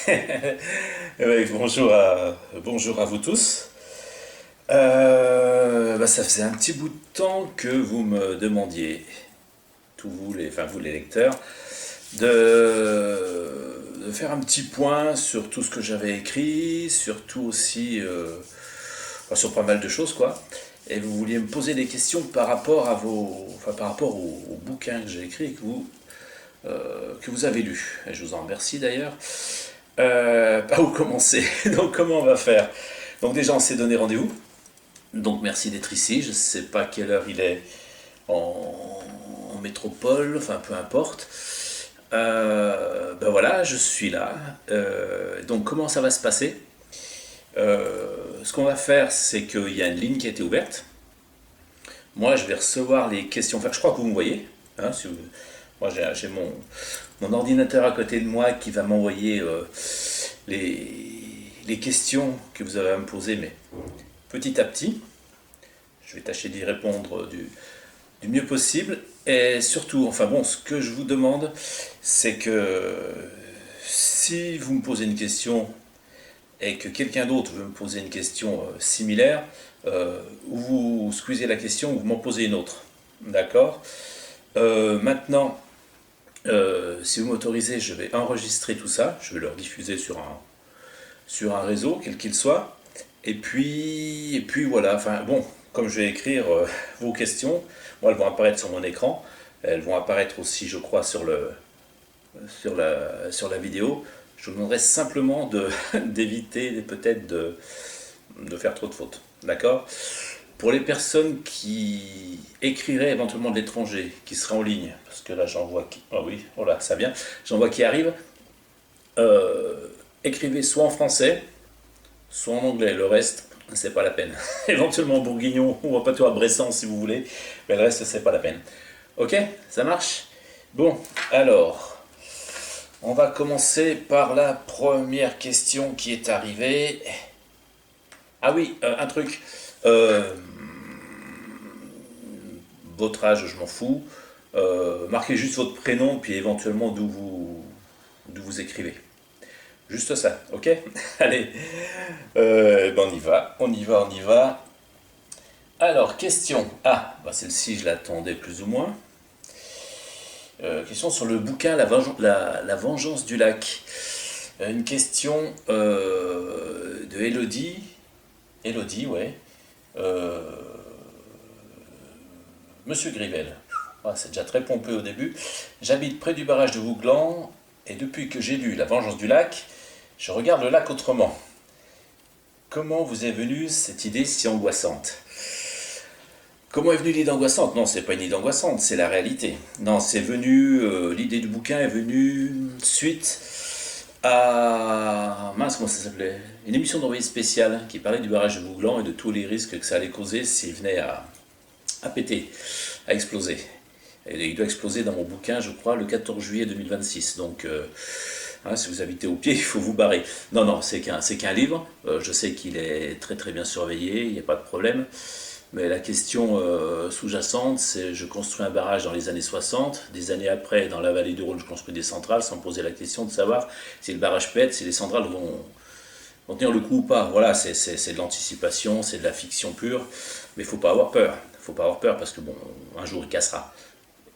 Oui, bonjour à vous tous. Ça faisait un petit bout de temps que vous me demandiez, enfin vous les lecteurs, de faire un petit point sur tout ce que j'avais écrit, surtout aussi sur pas mal de choses quoi. Et vous vouliez me poser des questions par rapport à par rapport au bouquin que j'ai écrit et que vous avez lu. Et je vous en remercie d'ailleurs. Par où commencer? Donc comment on va faire? Donc déjà on s'est donné rendez-vous. Donc merci d'être ici. Je ne sais pas quelle heure il est en métropole, enfin peu importe. Ben voilà, je suis là. Donc comment ça va se passer? Ce qu'on va faire, c'est qu'il y a une ligne qui a été ouverte. Moi, je vais recevoir les questions. Enfin, je crois que vous me voyez. Hein, si vous- Moi, j'ai mon ordinateur à côté de moi qui va m'envoyer les questions que vous avez à me poser, mais petit à petit. Je vais tâcher d'y répondre du mieux possible. Et surtout, enfin bon, ce que je vous demande, c'est que si vous me posez une question et que quelqu'un d'autre veut me poser une question similaire, ou vous squeezez la question ou vous m'en posez une autre. D'accord. Maintenant, si vous m'autorisez, je vais enregistrer tout ça. Je vais le diffuser sur un réseau, quel qu'il soit. Et puis voilà, enfin bon, comme je vais écrire vos questions, moi elles vont apparaître sur mon écran, elles vont apparaître aussi, je crois, sur la vidéo. Je vous demanderai simplement d'éviter peut-être de faire trop de fautes. D'accord. Pour les personnes qui écriraient éventuellement de l'étranger, qui seraient en ligne, parce que là j'en vois qui. Ah oui, voilà, ça vient. J'en vois qui arrivent. euh, Écrivez soit en français, soit en anglais. Le reste, c'est pas la peine. Éventuellement en bourguignon ou en patois bressan si vous voulez, mais le reste, c'est pas la peine. Ok, ça marche. Bon, alors, on va commencer par la première question qui est arrivée. Ah oui, un truc. Euh, Votre âge, je m'en fous. Marquez juste votre prénom, puis éventuellement d'où vous écrivez. Juste ça, ok. Allez, on y va, on y va, on y va. Alors, question. Ah, bah celle-ci, je l'attendais plus ou moins. Question sur le bouquin La Vengeance du Lac. Une question de Elodie. Elodie, ouais. Euh, Monsieur Grivel. Ah, c'est déjà très pompeux au début. J'habite près du barrage de Vouglan et depuis que j'ai lu La Vengeance du Lac, je regarde le lac autrement. Comment vous est venue cette idée si angoissante? Comment est venue l'idée angoissante? Non, c'est pas une idée angoissante, c'est la réalité. Non, c'est venu, l'idée du bouquin est venue suite à, mince, comment ça s'appelait? Une émission d'envoyé spécial qui parlait du barrage de Vouglan et de tous les risques que ça allait causer s'il venait à péter, à exploser. Et il doit exploser dans mon bouquin, je crois, le 14 juillet 2026. Donc, hein, si vous habitez au pied, il faut vous barrer. Non, non, c'est qu'un livre. Je sais qu'il est très très bien surveillé, il n'y a pas de problème. Mais la question sous-jacente, c'est je construis un barrage dans les années 60, des années après, dans la vallée du Rhône, je construis des centrales sans me poser la question de savoir si le barrage pète, si les centrales vont tenir le coup ou pas. Voilà, c'est de l'anticipation, c'est de la fiction pure, mais il ne faut pas avoir peur. Il ne faut pas avoir peur parce que, bon, un jour il cassera,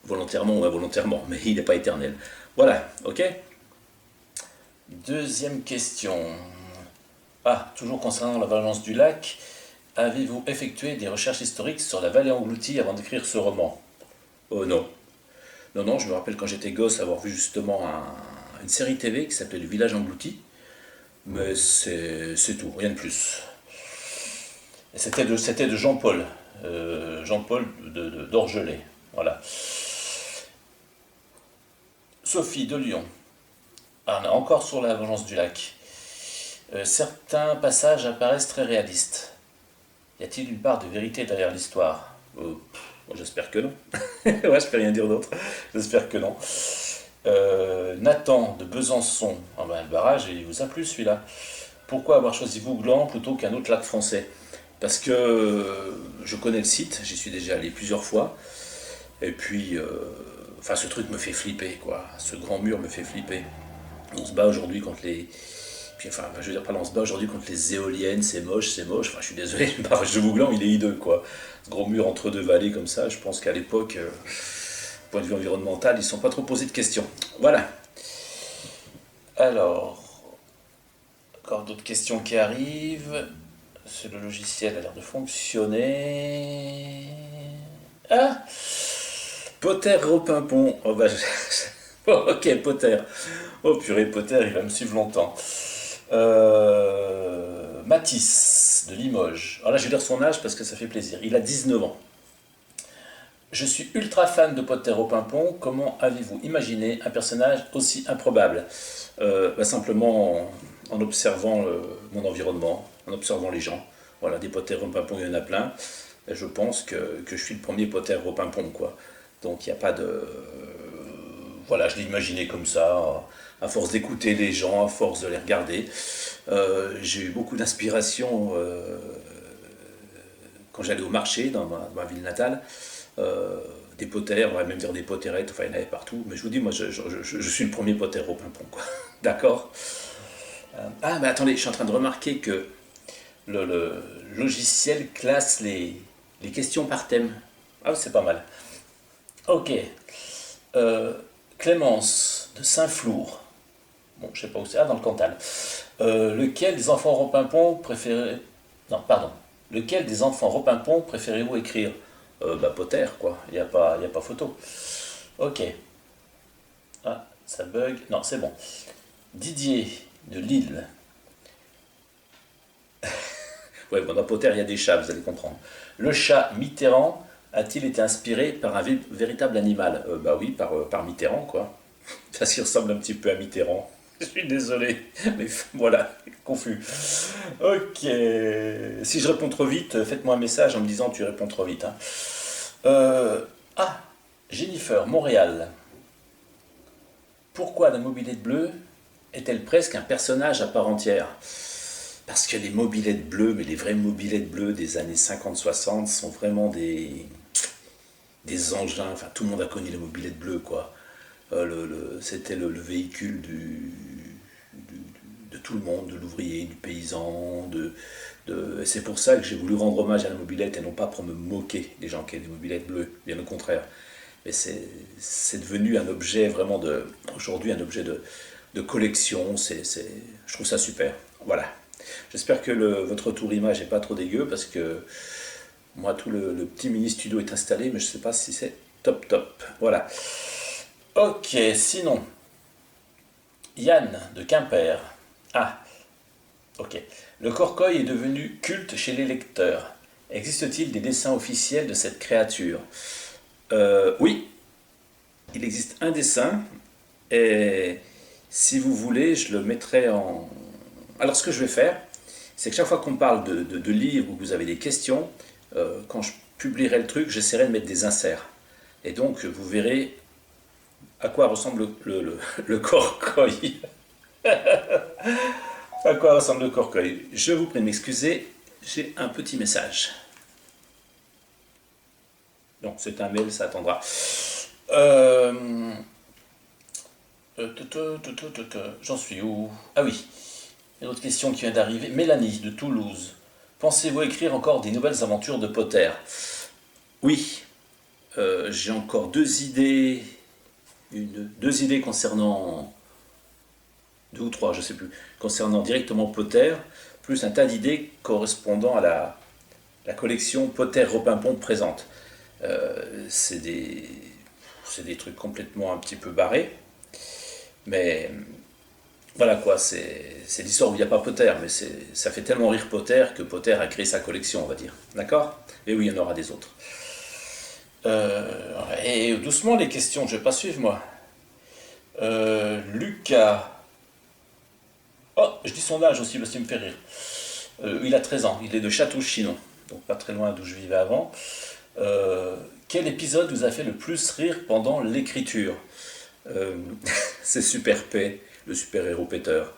volontairement ou involontairement, mais il n'est pas éternel. Voilà, ok. Deuxième question. Ah, toujours concernant la Vengeance du Lac, avez-vous effectué des recherches historiques sur la vallée engloutie avant d'écrire ce roman? Oh non. Non, non, je me rappelle quand j'étais gosse avoir vu justement une série TV qui s'appelait Le Village englouti, mais c'est tout, rien de plus. Et c'était de Jean-Paul, Jean-Paul d'Orgelay. Voilà. Sophie de Lyon. Ah, on est encore sur la Vengeance du Lac. Certains passages apparaissent très réalistes. Y a-t-il une part de vérité derrière l'histoire? J'espère que non. Ouais, je peux rien dire d'autre. J'espère que non. Nathan de Besançon. Ah ben, le barrage, il vous a plu celui-là. Pourquoi avoir choisi Vouglan plutôt qu'un autre lac français? Parce que je connais le site, j'y suis déjà allé plusieurs fois. Et puis, enfin, ce truc me fait flipper, quoi. Ce grand mur me fait flipper. On se bat aujourd'hui contre les... Puis, enfin, je veux dire, pas on se bat aujourd'hui contre les éoliennes, c'est moche, c'est moche. Enfin, je suis désolé, le barrage de Mouglan, il est hideux, quoi. Ce gros mur entre deux vallées comme ça, je pense qu'à l'époque, point de vue environnemental, ils ne sont pas trop posés de questions. Voilà. Alors, encore d'autres questions qui arrivent. Le logiciel a l'air de fonctionner. Ah, Potter Repimpon. Oh bah, oh, ok, Potter. Oh purée, Potter, il va me suivre longtemps. Mathis, de Limoges. Alors là, je vais dire son âge parce que ça fait plaisir. Il a 19 ans. Je suis ultra fan de Potter au Pimpon. Comment avez-vous imaginé un personnage aussi improbable? Simplement en observant mon environnement, en observant les gens. Voilà, des Potter au Pimpon, il y en a plein. Et je pense que je suis le premier Potter au Pimpon, quoi. Donc il n'y a pas de... voilà, je l'ai imaginé comme ça, à force d'écouter les gens, à force de les regarder. J'ai eu beaucoup d'inspiration quand j'allais au marché dans ma ville natale. Des potters, on va même dire des potterettes, enfin il y en avait partout. Mais je vous dis, moi je suis le premier potter au pimpon, quoi. D'accord. Ah, mais attendez, je suis en train de remarquer que le logiciel classe les questions par thème. Ah, c'est pas mal. Ok. Clémence de Saint-Flour. Bon, je sais pas où c'est. Ah, dans le Cantal. Lequel des enfants repimpons préférez... Non, pardon. Lequel des enfants repimpons préférez-vous écrire? Potter, quoi. Il n'y a pas photo. Ok. Ah, ça bug. Non, c'est bon. Didier de Lille. Ouais, bon, dans Potter, il y a des chats, vous allez comprendre. Le chat Mitterrand a-t-il été inspiré par un véritable animal? Bah oui, par Mitterrand, quoi. Parce qu'il ressemble un petit peu à Mitterrand. Je suis désolé, mais voilà, confus. Ok. Si je réponds trop vite, faites-moi un message en me disant tu réponds trop vite, hein. Ah, Jennifer, Montréal. Pourquoi la mobilette bleue est-elle presque un personnage à part entière? Parce que les mobilettes bleues, mais les vraies mobilettes bleues des années 50-60 sont vraiment des engins. Enfin, tout le monde a connu les mobilettes bleues, quoi. C'était le véhicule de tout le monde, de l'ouvrier, du paysan. C'est pour ça que j'ai voulu rendre hommage à la mobilette et non pas pour me moquer des gens qui ont des mobilettes bleues, bien au contraire. Mais c'est devenu un objet vraiment aujourd'hui un objet de collection. Je trouve ça super. Voilà. J'espère que votre retour image n'est pas trop dégueu parce que moi tout le petit mini studio est installé, mais je ne sais pas si c'est top top. Voilà. Ok, sinon, Yann de Quimper. Ah, ok. Le Corcoï est devenu culte chez les lecteurs. Existe-t-il des dessins officiels de cette créature? Oui, il existe un dessin, et si vous voulez, je le mettrai en... Alors ce que je vais faire, c'est que chaque fois qu'on parle de livres ou que vous avez des questions, quand je publierai le truc, j'essaierai de mettre des inserts. Et donc, vous verrez à quoi ressemble le Corcoï. À quoi ressemble le Corcoï. Je vous prie de m'excuser, j'ai un petit message. Non, c'est un mail, ça attendra. J'en suis où? Ah oui, une autre question qui vient d'arriver. Mélanie de Toulouse. Pensez-vous écrire encore des nouvelles aventures de Potter? Oui, j'ai encore deux idées concernant, deux ou trois, je sais plus, concernant directement Potter, plus un tas d'idées correspondant à la collection Potter Repimpon présente. C'est des trucs complètement un petit peu barrés, mais voilà quoi, c'est l'histoire où il n'y a pas Potter, mais ça fait tellement rire Potter que Potter a créé sa collection, on va dire. D'accord? Et oui, il y en aura des autres. Et doucement les questions, je ne vais pas suivre moi. Lucas. Oh, je dis son âge aussi parce qu'il me fait rire. Il a 13 ans, il est de Château-Chinon, donc pas très loin d'où je vivais avant. Quel épisode vous a fait le plus rire pendant l'écriture? C'est Super P, le super-héros péteur.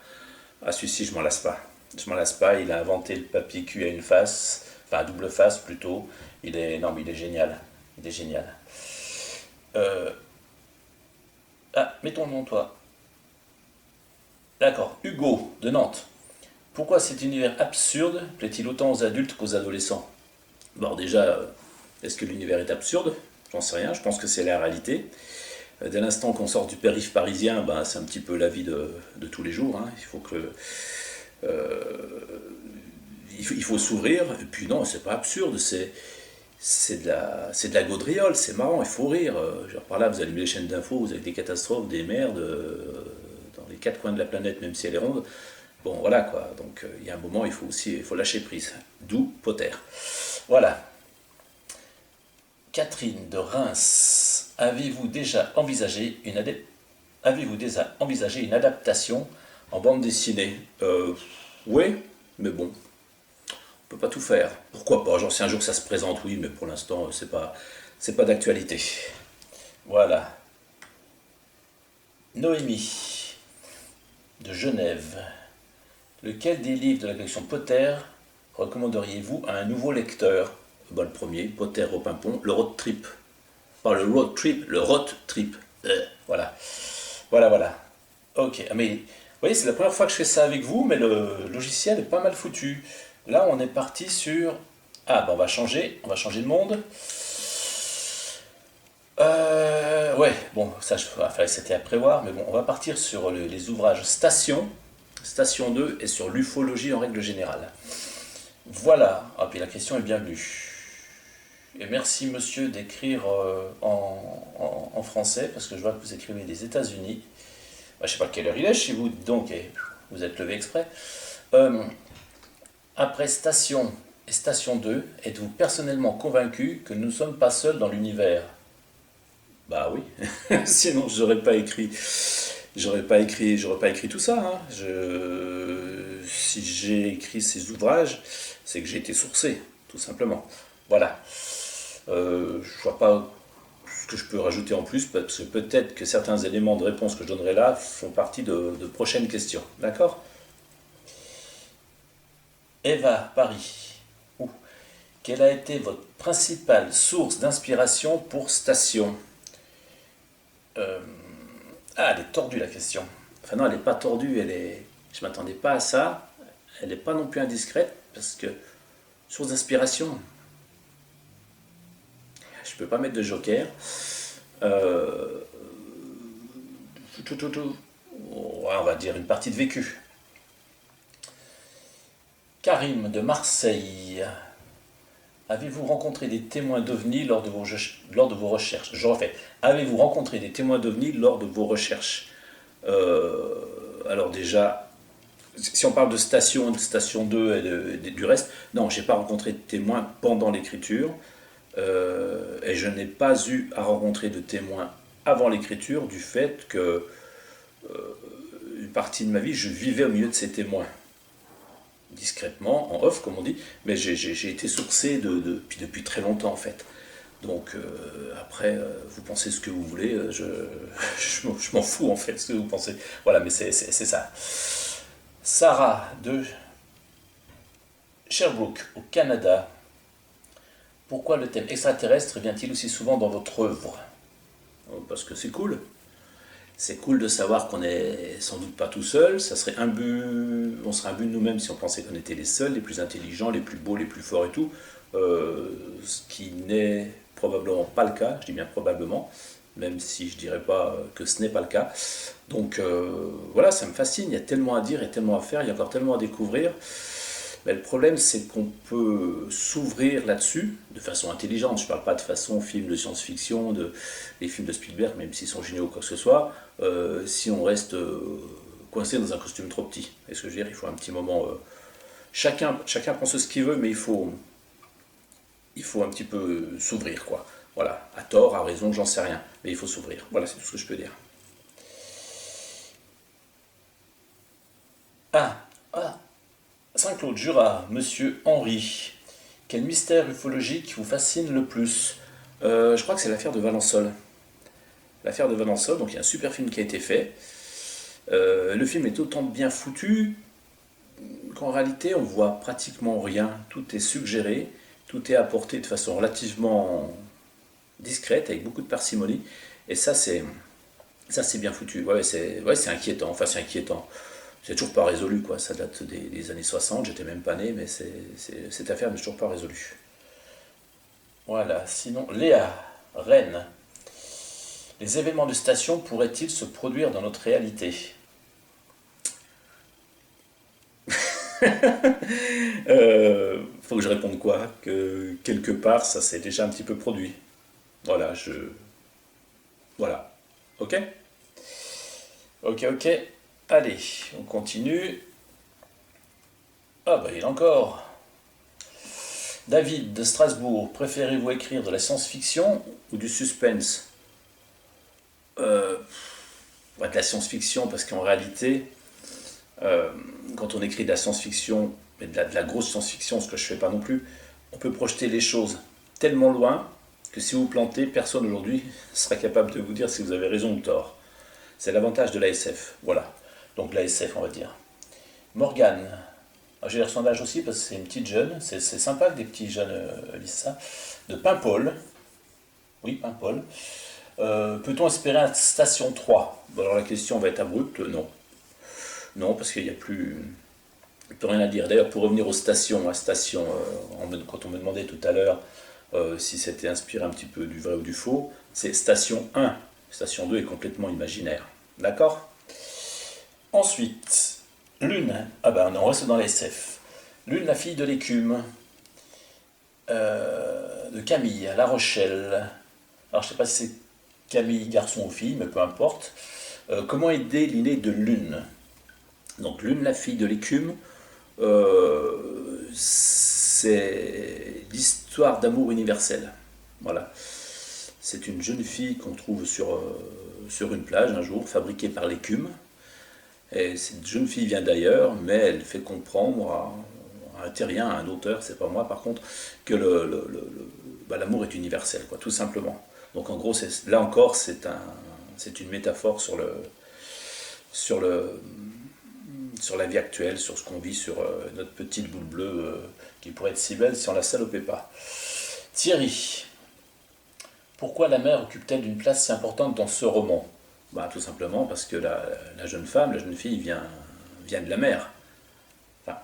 Ah, celui-ci, je m'en lasse pas. Je m'en lasse pas, il a inventé le papier cul à une face, enfin à double face plutôt. Non, mais il est génial. Il est génial. Ah, mets ton nom, toi. D'accord. Hugo, de Nantes. Pourquoi cet univers absurde plaît-il autant aux adultes qu'aux adolescents? Bon, déjà, est-ce que l'univers est absurde? J'en sais rien, je pense que c'est la réalité. Dès l'instant qu'on sort du périph' parisien, ben, c'est un petit peu la vie de tous les jours, hein. Il faut que, il faut s'ouvrir. Et puis non, c'est pas absurde, c'est de la gaudriole, c'est marrant, il faut rire. Genre par là, vous allumez les chaînes d'infos, vous avez des catastrophes, des merdes dans les quatre coins de la planète, même si elle est ronde. Bon, voilà quoi. Donc il y a un moment, il faut lâcher prise. D'où Potter. Voilà. Catherine de Reims, avez-vous déjà envisagé une adaptation en bande dessinée? Oui, mais bon, on peut pas tout faire. Pourquoi pas? Genre si un jour ça se présente, oui, mais pour l'instant c'est pas d'actualité. Voilà. Noémie de Genève. Lequel des livres de la collection Potter recommanderiez-vous à un nouveau lecteur? Bon, le premier, Potter au pimpon, le road trip. Pas le road trip, le road trip. Voilà. Voilà, voilà. Ok, ah, mais vous voyez, c'est la première fois que je fais ça avec vous, mais le logiciel est pas mal foutu. Là, on est parti sur... Ah, ben on va changer de monde. Ouais, bon, ça, enfin, c'était à prévoir, mais bon, on va partir sur les ouvrages Station 2 et sur l'ufologie en règle générale. Voilà, ah, puis la question est bienvenue. Et merci monsieur d'écrire en français, parce que je vois que vous écrivez des États-Unis. Bah, je sais pas quelle heure il est chez vous, donc vous êtes levé exprès. Après Station et Station 2, êtes-vous personnellement convaincu que nous ne sommes pas seuls dans l'univers? Bah oui, sinon j'aurais pas écrit tout ça, hein. Si j'ai écrit ces ouvrages, c'est que j'ai été sourcé, tout simplement. Voilà. Je vois pas ce que je peux rajouter en plus, parce que peut-être que certains éléments de réponse que je donnerai là font partie de prochaines questions. D'accord? Eva, Paris. Ouh. Quelle a été votre principale source d'inspiration pour Station? Euh, Ah, elle est tordue la question. Enfin non, elle n'est pas tordue, elle est... Je m'attendais pas à ça. Elle n'est pas non plus indiscrète, parce que source d'inspiration, je peux pas mettre de joker. Euh, Ouais, on va dire une partie de vécu. Karim de Marseille. Avez-vous rencontré des témoins d'OVNI lors de vos recherches? Je refais. Avez-vous rencontré des témoins d'OVNI lors de vos recherches? Alors déjà, si on parle de station 2 et du reste, non, j'ai pas rencontré de témoins pendant l'écriture. Et je n'ai pas eu à rencontrer de témoins avant l'écriture du fait que une partie de ma vie, je vivais au milieu de ces témoins, discrètement, en off comme on dit, mais j'ai été sourcé depuis très longtemps en fait. Donc après, vous pensez ce que vous voulez, je m'en fous en fait ce que vous pensez. Voilà, mais c'est ça. Sarah de Sherbrooke, au Canada. Pourquoi le thème extraterrestre vient-il aussi souvent dans votre œuvre? Parce que c'est cool. C'est cool de savoir qu'on est sans doute pas tout seul. Ça serait un but, on serait un but de nous-mêmes si on pensait qu'on était les seuls, les plus intelligents, les plus beaux, les plus forts et tout. Ce qui n'est probablement pas le cas, je dis bien probablement, même si je dirais pas que ce n'est pas le cas. Donc voilà, ça me fascine, il y a tellement à dire et tellement à faire, il y a encore tellement à découvrir. Mais le problème, c'est qu'on peut s'ouvrir là-dessus de façon intelligente. Je ne parle pas de façon film de science-fiction, les films de Spielberg, même s'ils sont géniaux ou quoi que ce soit, si on reste coincé dans un costume trop petit. Et ce que je veux dire, il faut un petit moment. Chacun pense ce qu'il veut, mais il faut un petit peu s'ouvrir, quoi. Voilà, à tort, à raison, j'en sais rien, mais il faut s'ouvrir. Voilà, c'est tout ce que je peux dire. Ah, ah, Saint-Claude Jura, Monsieur Henri. Quel mystère ufologique vous fascine le plus? Je crois que c'est l'affaire de Valençol. L'affaire de Valençol, donc il y a un super film qui a été fait. Le film est autant bien foutu qu'en réalité on voit pratiquement rien. Tout est suggéré, tout est apporté de façon relativement discrète, avec beaucoup de parcimonie. Et ça c'est bien foutu. Ouais, c'est inquiétant. Enfin c'est inquiétant. c'est toujours pas résolu, quoi. Ça date des années 60, j'étais même pas né, mais cette affaire n'est toujours pas résolue. Voilà, sinon, Léa, Rennes. Les événements de station pourraient-ils se produire dans notre réalité? Faut que je réponde quoi? Que quelque part, ça s'est déjà un petit peu produit. Voilà, Voilà. Ok? Ok, ok. Allez, on continue. Ah bah il y en a encore. David de Strasbourg, préférez-vous écrire de la science-fiction ou du suspense? Ouais, de la science-fiction, parce qu'en réalité, euh, quand on écrit de la science-fiction, mais de la grosse science-fiction, ce que je fais pas non plus, on peut projeter les choses tellement loin que si vous plantez, personne aujourd'hui sera capable de vous dire si vous avez raison ou tort. C'est l'avantage de l'ASF, voilà. Donc l'ASF, on va dire. Morgane, j'ai le sondage aussi parce que c'est une petite jeune, c'est sympa que des petits jeunes lisent ça, de Paimpol. Oui, Paimpol. Peut-on espérer une station 3? Bon, alors la question va être abrupte, non. Non, parce qu'il n'y a plus rien à dire. D'ailleurs, pour revenir aux stations, quand on me demandait tout à l'heure si c'était inspiré un petit peu du vrai ou du faux, c'est station 1. Station 2 est complètement imaginaire. D'accord? Ensuite, Lune. Ah ben, on reste dans la SF. Lune, la fille de l'écume. De Camille, à La Rochelle. Alors, je ne sais pas si c'est Camille, garçon ou fille, mais peu importe. Comment aider l'inné de Lune? Donc, Lune, la fille de l'écume, c'est l'histoire d'amour universel. Voilà. C'est une jeune fille qu'on trouve sur une plage un jour, fabriquée par l'écume. Et cette jeune fille vient d'ailleurs, mais elle fait comprendre à un terrien, à un auteur, c'est pas moi par contre, que l'amour est universel, quoi, tout simplement. Donc en gros, là encore, c'est une métaphore sur la vie actuelle, sur ce qu'on vit sur notre petite boule bleue qui pourrait être si belle si on la salopait pas. Thierry, pourquoi la mer occupe-t-elle une place si importante dans ce roman? Bah, tout simplement parce que la jeune femme, la jeune fille vient de la mer. Enfin,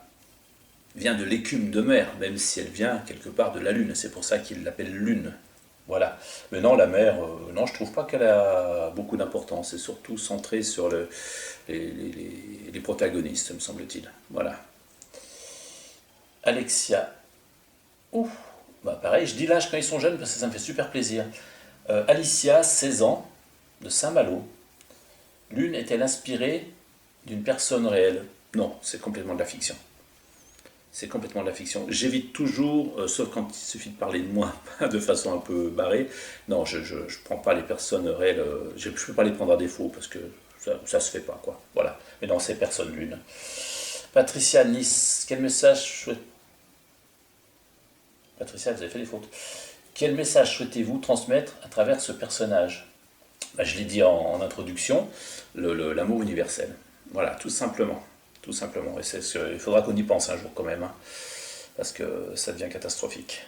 vient de l'écume de mer, même si elle vient quelque part de la Lune. C'est pour ça qu'il l'appelle Lune. Voilà. Mais non, la mer, non, je trouve pas qu'elle a beaucoup d'importance. C'est surtout centré sur les protagonistes, me semble-t-il. Voilà. Alexia. Ouh, bah pareil, je dis l'âge quand ils sont jeunes parce que ça me fait super plaisir. Alicia, 16 ans, de Saint-Malo. Lune est-elle inspirée d'une personne réelle? Non, c'est complètement de la fiction. C'est complètement de la fiction. J'évite toujours, sauf quand il suffit de parler de moi de façon un peu barrée. Non, je ne prends pas les personnes réelles. Je ne peux pas les prendre à défaut parce que ça se fait pas, quoi. Voilà. Mais non, c'est personne Lune. Patricia Nice, quel message souhaite... Patricia, vous avez fait des fautes. Quel message souhaitez-vous transmettre à travers ce personnage? Bah, je l'ai dit en introduction, l'amour universel. Voilà, tout simplement. Tout simplement. Et il faudra qu'on y pense un jour quand même, hein, parce que ça devient catastrophique.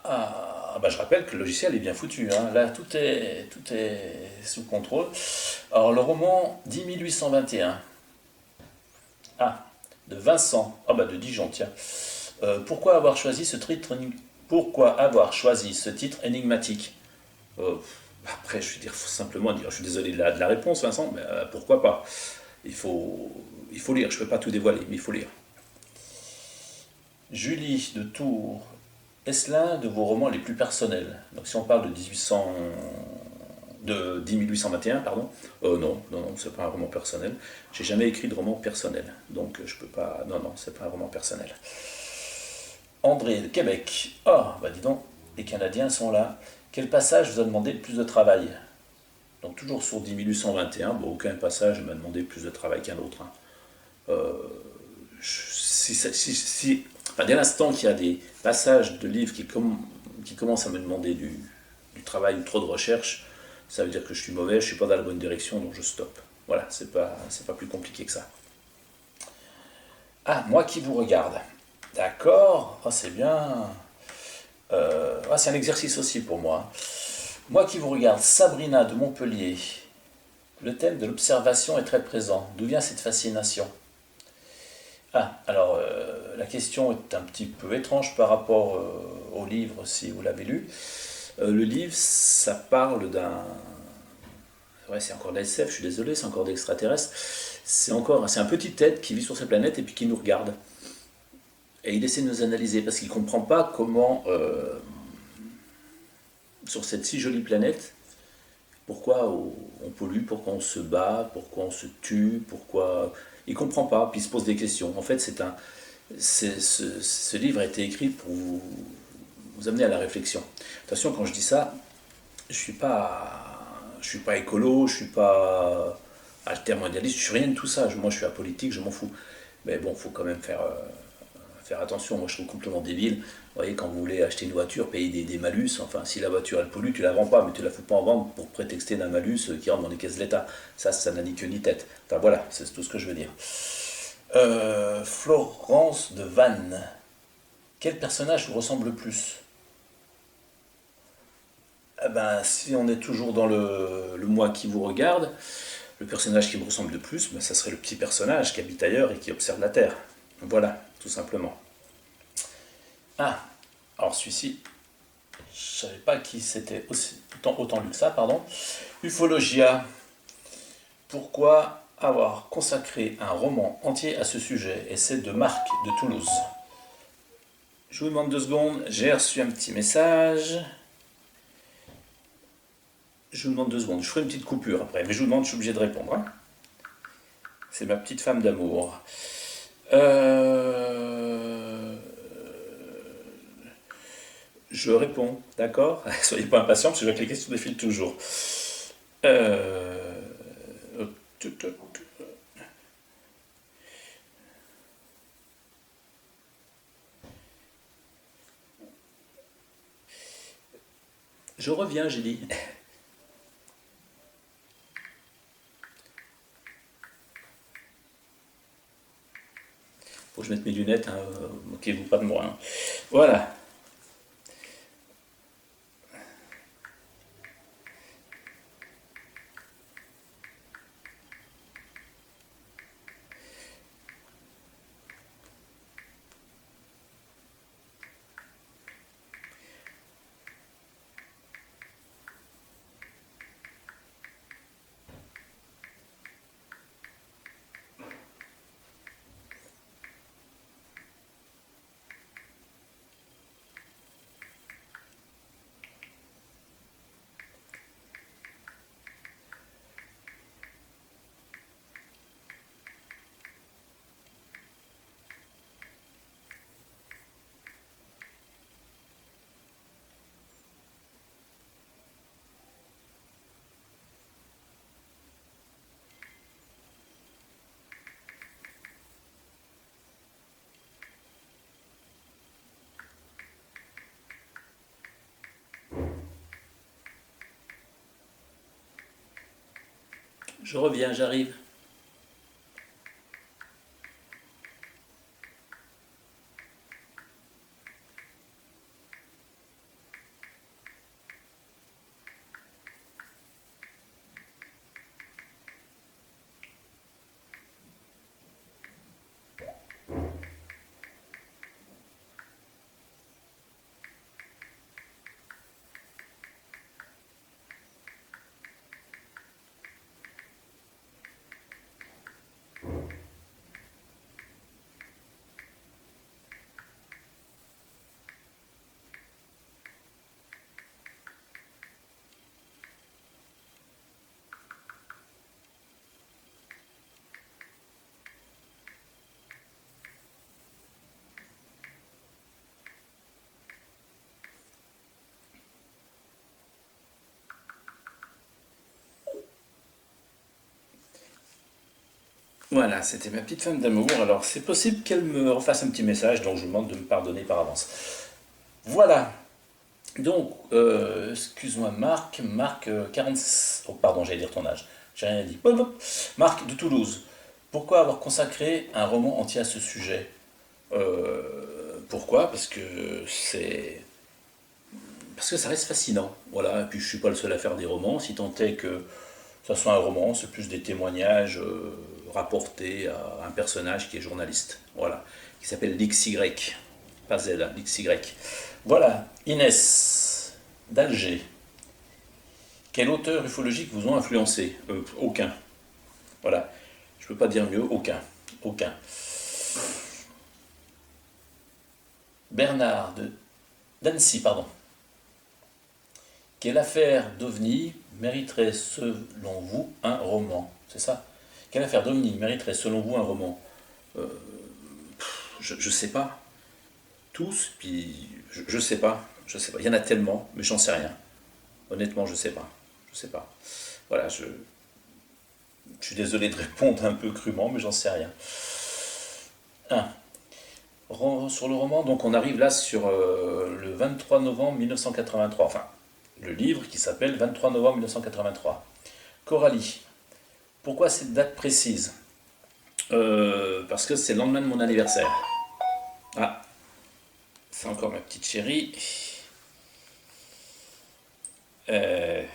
Ah, bah je rappelle que le logiciel est bien foutu, hein. Là, tout est sous contrôle. Alors, le roman 10 821. Ah, de Vincent. Ah, bah de Dijon, tiens. Pourquoi avoir choisi ce titre énigmatique? Après, je veux dire, faut simplement dire, je suis désolé de la réponse, Vincent, mais pourquoi pas? Il faut lire, je ne peux pas tout dévoiler, mais il faut lire. Julie de Tours, est-ce l'un de vos romans les plus personnels? Donc si on parle de 10 821, pardon, non, c'est pas un roman personnel. J'ai jamais écrit de roman personnel, donc je peux pas, non, c'est pas un roman personnel. André de Québec, ah, bah dis donc, les Canadiens sont là. Quel passage vous a demandé le plus de travail? Donc toujours sur 10 821, bon, aucun passage m'a demandé plus de travail qu'un autre, hein. Enfin, dès l'instant qu'il y a des passages de livres qui commencent à me demander du travail ou trop de recherche, ça veut dire que je suis mauvais, je suis pas dans la bonne direction, donc je stoppe. Voilà, c'est pas plus compliqué que ça. Ah, moi qui vous regarde. D'accord, oh, c'est bien. C'est un exercice aussi pour moi. Moi qui vous regarde, Sabrina de Montpellier. Le thème de l'observation est très présent. D'où vient cette fascination? Ah, alors la question est un petit peu étrange par rapport au livre, si vous l'avez lu. Le livre, ça parle d'un... Ouais, c'est encore de la SF, je suis désolé, c'est encore d'extraterrestres. C'est un petit être qui vit sur cette planète et puis qui nous regarde. Et il essaie de nous analyser parce qu'il ne comprend pas comment, sur cette si jolie planète, pourquoi on pollue, pourquoi on se bat, pourquoi on se tue, pourquoi... Il ne comprend pas, puis il se pose des questions. En fait, ce livre a été écrit pour vous amener à la réflexion. Attention, quand je dis ça, je suis pas écolo, je suis pas altermondialiste, je suis rien de tout ça. Moi, je suis apolitique, je m'en fous. Mais bon, il faut quand même faire attention. Moi, je trouve complètement débile. Vous voyez, quand vous voulez acheter une voiture, payer des malus, enfin, si la voiture elle pollue, tu la vends pas, mais tu la fous pas en vente pour prétexter d'un malus qui rentre dans les caisses de l'État. Ça n'a ni queue ni tête. Enfin voilà, c'est tout ce que je veux dire. Florence de Vannes. Quel personnage vous ressemble le plus? Eh ben, si on est toujours dans le moi qui vous regarde, le personnage qui me ressemble le plus, ben, ça serait le petit personnage qui habite ailleurs et qui observe la Terre. Voilà, tout simplement. Ah, alors celui-ci, je ne savais pas qui c'était autant lu que ça, pardon. Ufologia. Pourquoi avoir consacré un roman entier à ce sujet? Et c'est de Marc de Toulouse. Je vous demande 2 secondes, j'ai reçu un petit message. Je vous demande 2 secondes, je ferai une petite coupure après, mais je vous demande, je suis obligé de répondre. Hein. C'est ma petite femme d'amour. Je réponds, d'accord? Soyez pas impatients parce que je vois que les questions défilent toujours. Euh, Je reviens, j'ai dit. Faut que je mette mes lunettes, hein, moquez-vous pas de moi. Hein. Voilà. Je reviens, j'arrive. Voilà, c'était ma petite femme d'amour. Alors, c'est possible qu'elle me refasse un petit message, donc je vous demande de me pardonner par avance. Voilà. Donc, excuse-moi, Marc 46... Oh, pardon, j'allais dire ton âge. J'ai rien dit. Hop, hop. Marc de Toulouse. Pourquoi avoir consacré un roman entier à ce sujet? Pourquoi? Parce que ça reste fascinant. Voilà, et puis je suis pas le seul à faire des romans, si tant est que ça soit un roman, c'est plus des témoignages rapportés à un personnage qui est journaliste. Voilà, qui s'appelle l'XY, pas Z, hein, l'XY. Voilà, Inès d'Alger. Quel auteur ufologique vous ont influencé? Aucun. Voilà, je peux pas dire mieux, aucun. Aucun. Bernard d'Annecy, pardon. Quelle affaire d'OVNI mériterait selon vous un roman? C'est ça? Quelle affaire d'OVNI mériterait selon vous un roman? Euh, je sais pas. Tous, puis je sais pas. Je sais pas. Il y en a tellement, mais j'en sais rien. Honnêtement, je sais pas. Je sais pas. Voilà, je suis désolé de répondre un peu crûment, mais j'en sais rien. Un. Sur le roman, donc on arrive là sur le 23 novembre 1983. Enfin, le livre qui s'appelle 23 novembre 1983. Coralie. Pourquoi cette date précise? Parce que c'est le lendemain de mon anniversaire. Ah, c'est encore ma petite chérie. Je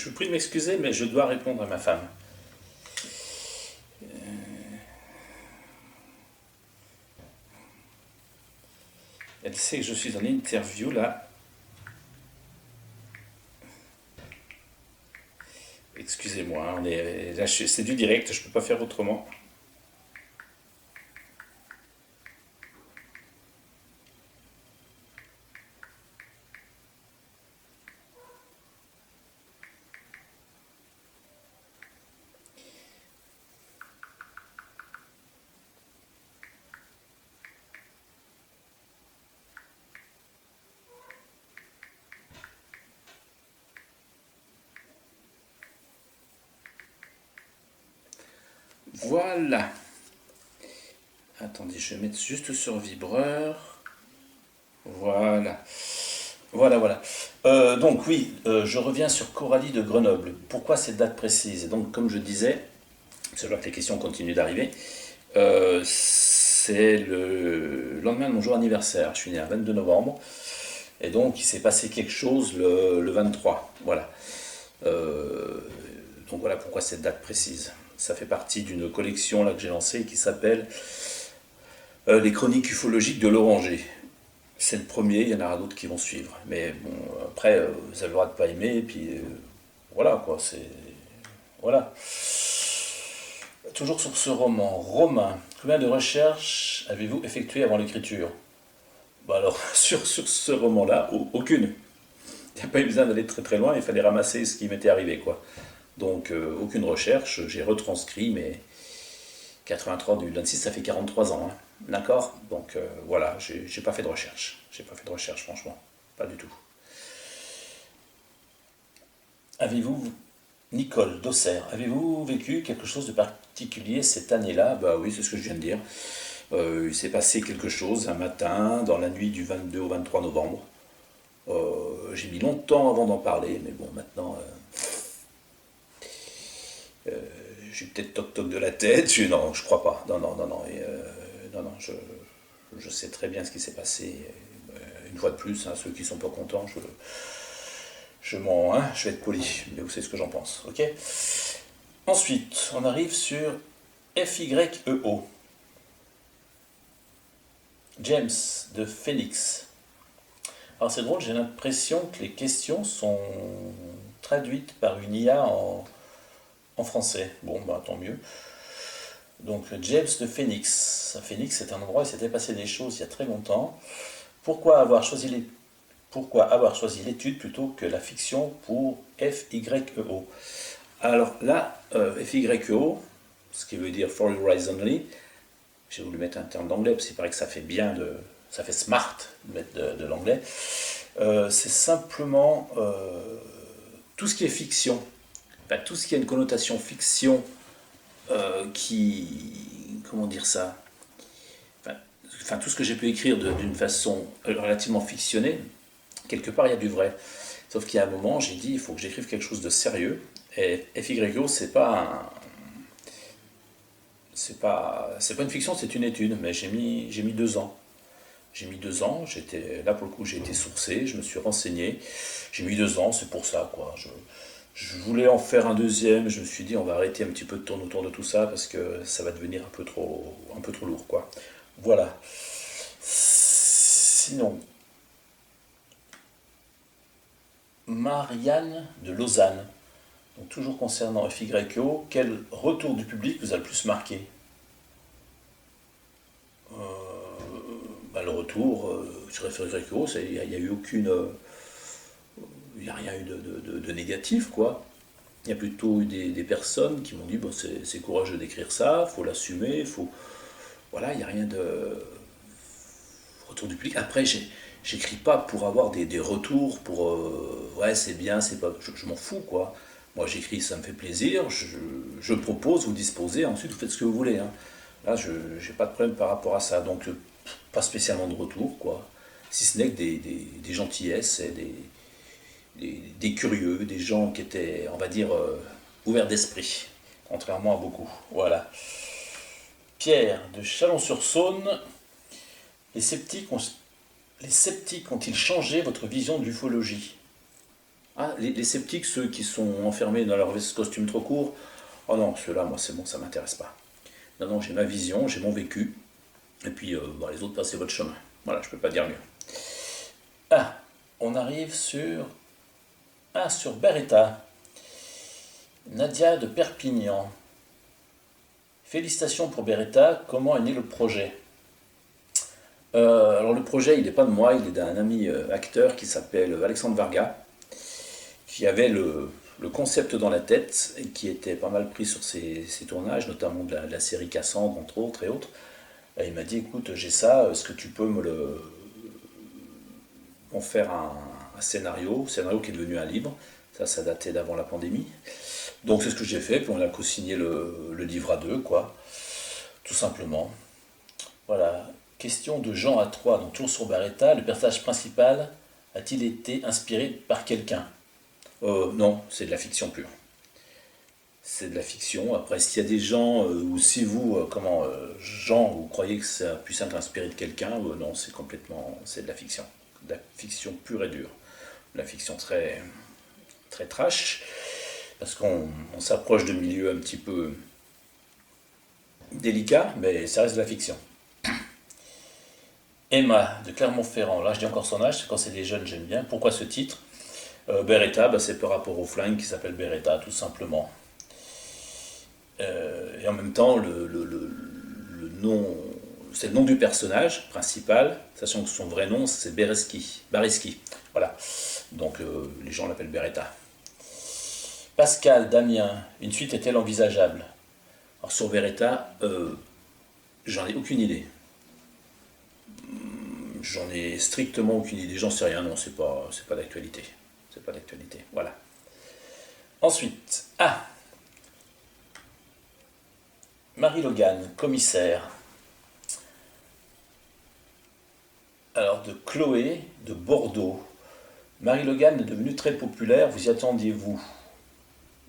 vous prie de m'excuser, mais je dois répondre à ma femme. Elle sait que je suis en interview là. Excusez-moi, c'est du direct, je ne peux pas faire autrement. Voilà. Attendez, je vais mettre juste sur vibreur. Voilà. Voilà. Donc oui, je reviens sur Coralie de Grenoble. Pourquoi cette date précise? Donc comme je disais, je vois que les questions continuent d'arriver, c'est le lendemain de mon jour anniversaire. Je suis né le 22 novembre. Et donc il s'est passé quelque chose le 23. Voilà. Donc voilà pourquoi cette date précise. Ça fait partie d'une collection là, que j'ai lancée qui s'appelle Les Chroniques ufologiques de l'Oranger. C'est le premier, il y en aura d'autres qui vont suivre. Mais bon, après, vous avez le droit de pas aimer, et puis voilà quoi, c'est. Voilà. Toujours sur ce roman, Romain, combien de recherches avez-vous effectuées avant l'écriture? Bah alors, sur ce roman-là, aucune. Il n'y a pas eu besoin d'aller très très loin, il fallait ramasser ce qui m'était arrivé quoi. Donc aucune recherche, j'ai retranscrit, mais 83 du 26, ça fait 43 ans. Hein. D'accord. Donc voilà, j'ai pas fait de recherche. J'ai pas fait de recherche, franchement. Pas du tout. Avez-vous, Nicole d'Auxerre, avez-vous vécu quelque chose de particulier cette année-là? Bah oui, c'est ce que je viens de dire. Il s'est passé quelque chose un matin, dans la nuit du 22 au 23 novembre. J'ai mis longtemps avant d'en parler, mais bon, maintenant, j'ai peut-être toc-toc de la tête. Non, je crois pas. Non. Non, je sais très bien ce qui s'est passé. Une fois de plus, hein, ceux qui sont pas contents, je vais être poli, mais vous savez ce que j'en pense, ok? Ensuite, on arrive sur FYEO. James de Phoenix. Alors c'est drôle, j'ai l'impression que les questions sont traduites par une IA en français. Bon, bah tant mieux. Donc James de Phoenix. Phoenix, c'est un endroit où il s'était passé des choses il y a très longtemps. Pourquoi avoir choisi l'étude plutôt que la fiction pour FYEO? Alors là, FYEO, ce qui veut dire For Your Eyes Only, j'ai voulu mettre un terme d'anglais parce qu'il paraît que ça fait bien ça fait smart de mettre de l'anglais. C'est simplement tout ce qui est fiction, enfin, tout ce qui a une connotation fiction comment dire ça, enfin tout ce que j'ai pu écrire d'une façon relativement fictionnée, quelque part il y a du vrai. Sauf qu'il y a un moment, j'ai dit il faut que j'écrive quelque chose de sérieux. Et FYO, c'est pas une fiction, c'est une étude, mais j'ai mis 2 ans. J'ai mis 2 ans, là pour le coup j'ai été sourcé, je me suis renseigné, j'ai mis 2 ans, c'est pour ça quoi. Je voulais en faire un deuxième, je me suis dit on va arrêter un petit peu de tourner autour de tout ça parce que ça va devenir un peu trop lourd quoi. Voilà. Sinon, Marianne de Lausanne. Donc toujours concernant FYO, quel retour du public vous a le plus marqué? Euh, le retour sur FYO, il n'y a eu aucune, il n'y a rien eu de négatif quoi. Il y a plutôt eu des personnes qui m'ont dit bon, c'est courageux d'écrire ça, faut l'assumer, faut. Voilà, il n'y a rien de retour du public. Après, j'écris pas pour avoir des retours, pour ouais, c'est bien, c'est pas. Je m'en fous quoi. Moi, j'écris, ça me fait plaisir, je propose, vous disposez, ensuite vous faites ce que vous voulez. Hein. Là, je n'ai pas de problème par rapport à ça. Donc, pas spécialement de retour, quoi. Si ce n'est que des gentillesses et des curieux, des gens qui étaient, on va dire, ouverts d'esprit, contrairement à beaucoup. Voilà. Pierre de Chalon-sur-Saône, les sceptiques ont, les sceptiques ont-ils changé votre vision de l'ufologie? Ah, les sceptiques, ceux qui sont enfermés dans leur costume trop court, oh non, ceux-là, moi c'est bon, ça m'intéresse pas. Non, non, j'ai ma vision, j'ai mon vécu, et puis les autres, passez votre chemin. Voilà, je peux pas dire mieux. Ah, on arrive sur... Ah, sur Beretta. Nadia de Perpignan. Félicitations pour Beretta, comment est né le projet? Alors le projet, il n'est pas de moi, il est d'un ami acteur qui s'appelle Alexandre Varga, qui avait le concept dans la tête et qui était pas mal pris sur ses tournages, notamment de la série Cassandre, entre autres et autres. Et il m'a dit, écoute, j'ai ça, est-ce que tu peux en faire un scénario qui est devenu un livre. Ça datait d'avant la pandémie. Donc c'est ce que j'ai fait, puis on a co-signé le livre à deux, quoi, tout simplement. Voilà. Question de Jean à 3, donc toujours sur Beretta, le personnage principal a-t-il été inspiré par quelqu'un? Non, c'est de la fiction pure. C'est de la fiction. Après, s'il y a des gens, ou si vous, Jean, vous croyez que ça puisse être inspiré de quelqu'un, non, c'est de la fiction. De la fiction pure et dure. De la fiction très, très trash, parce qu'on s'approche de milieux un petit peu délicats, mais ça reste de la fiction. Emma de Clermont-Ferrand, là je dis encore son âge, quand c'est des jeunes j'aime bien. Pourquoi ce titre? Beretta, c'est par rapport au flingue qui s'appelle Beretta, tout simplement. Et en même temps, le nom, c'est le nom du personnage principal, sachant que son vrai nom c'est Bariski. Voilà. Donc les gens l'appellent Beretta. Pascal, Damien, une suite est-elle envisageable? Alors sur Beretta, j'en ai aucune idée. J'en ai strictement aucune idée. J'en sais rien, non, c'est pas d'actualité. C'est pas d'actualité. Voilà. Ensuite, Marie Logan, commissaire. Alors de Chloé de Bordeaux. Marie Logan est devenue très populaire, vous y attendiez-vous?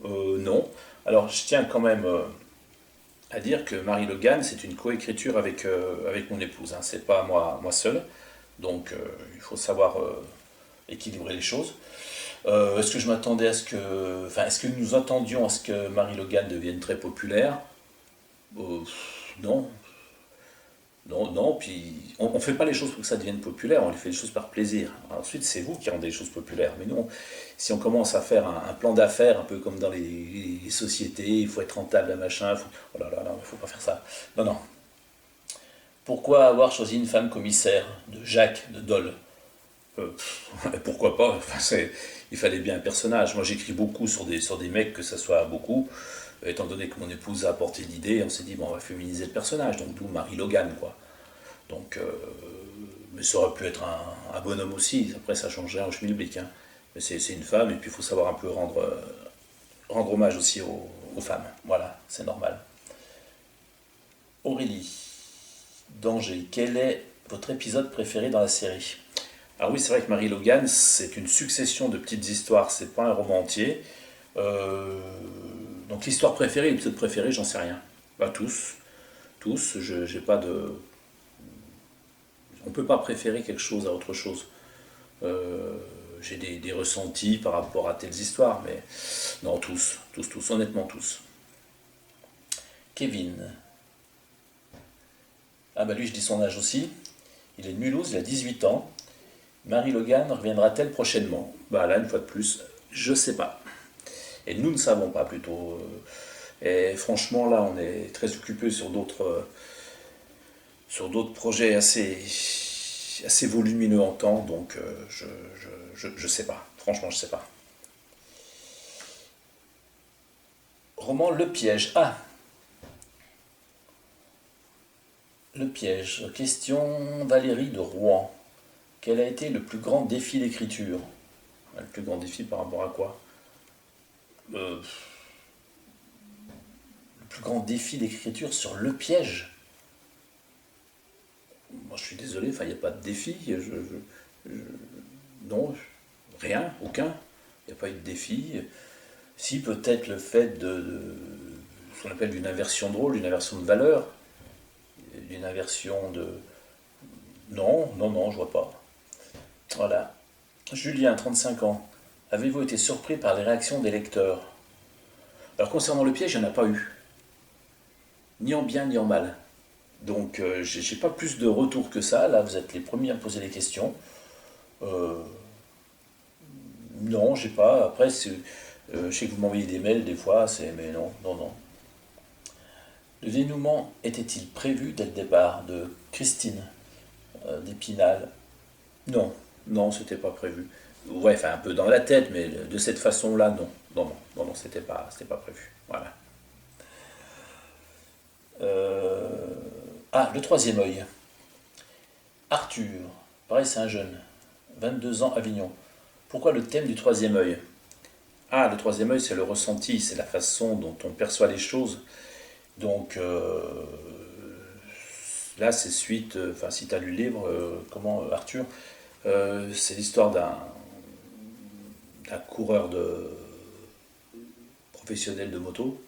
Non. Alors je tiens quand même à dire que Marie Logan, c'est une coécriture avec mon épouse. Hein. C'est pas moi seul. Donc il faut savoir équilibrer les choses. Est-ce que je m'attendais à ce que. Enfin, est-ce que nous attendions à ce que Marie Logan devienne très populaire? Non. Non, non, puis on ne fait pas les choses pour que ça devienne populaire, on fait les choses par plaisir. Ensuite, c'est vous qui rendez les choses populaires. Mais non, si on commence à faire un plan d'affaires, un peu comme dans les sociétés, il faut être rentable, machin, oh là là, il ne faut pas faire ça. Non, non. Pourquoi avoir choisi une femme commissaire de Jacques de Dole? Pourquoi pas? Enfin, il fallait bien un personnage. Moi, j'écris beaucoup sur des mecs, que ça soit beaucoup. Étant donné que mon épouse a apporté l'idée, on s'est dit, bon, on va féminiser le personnage. Donc, d'où Marie Logan, quoi. Donc, mais ça aurait pu être un bonhomme aussi. Après, ça changerait en schmilblick. Hein. Mais c'est une femme, et puis il faut savoir un peu rendre hommage aussi aux femmes. Voilà, c'est normal. Aurélie, Danger, quel est votre épisode préféré dans la série? Alors oui, c'est vrai que Marie Logan, c'est une succession de petites histoires, c'est pas un roman entier. Donc l'histoire préférée, l'épisode préféré, j'en sais rien. Pas tous, j'ai pas de... On peut pas préférer quelque chose à autre chose. j'ai des ressentis par rapport à telles histoires, mais non, tous, honnêtement tous. Kevin. Ah bah lui, je dis son âge aussi. Il est de Mulhouse, il a 18 ans. Marie Logan reviendra-t-elle prochainement? Bah là, une fois de plus, je sais pas. Et nous ne savons pas plutôt. Et franchement, là, on est très occupé sur d'autres projets assez volumineux en temps, donc je sais pas. Franchement, je sais pas. Roman Le Piège. Ah, Le Piège. Question Valérie de Rouen. Quel a été le plus grand défi d'écriture? Le plus grand défi par rapport à quoi? Le plus grand défi d'écriture sur Le Piège? Moi, je suis désolé, enfin, il n'y a pas de défi. Non, rien, aucun. Il n'y a pas eu de défi. Si, peut-être le fait de ce qu'on appelle d'une inversion drôle, d'une inversion de valeur, d'une inversion de... Non, non, non, je vois pas. Voilà. Julien, 35 ans. Avez-vous été surpris par les réactions des lecteurs? Alors, concernant le piège, il n'y en a pas eu. Ni en bien, ni en mal. Donc, j'ai pas plus de retours que ça. Là, vous êtes les premiers à me poser des questions. Euh, non, j'ai pas. Après, je sais que vous m'envoyez des mails des fois, mais non, non, non. Le dénouement était-il prévu dès le départ de Christine d'Épinal? Non, non, c'était pas prévu. Ouais, enfin un peu dans la tête, mais de cette façon-là, non. Non, non, non, non, c'était pas prévu. Voilà. Euh, Ah, le troisième œil. Arthur, pareil, c'est un jeune, 22 ans, Avignon. Pourquoi le thème du troisième œil? Ah, le troisième œil, c'est le ressenti, c'est la façon dont on perçoit les choses. Donc là, c'est suite, enfin, si tu as lu le livre, comment, Arthur, c'est l'histoire d'un coureur professionnel de moto,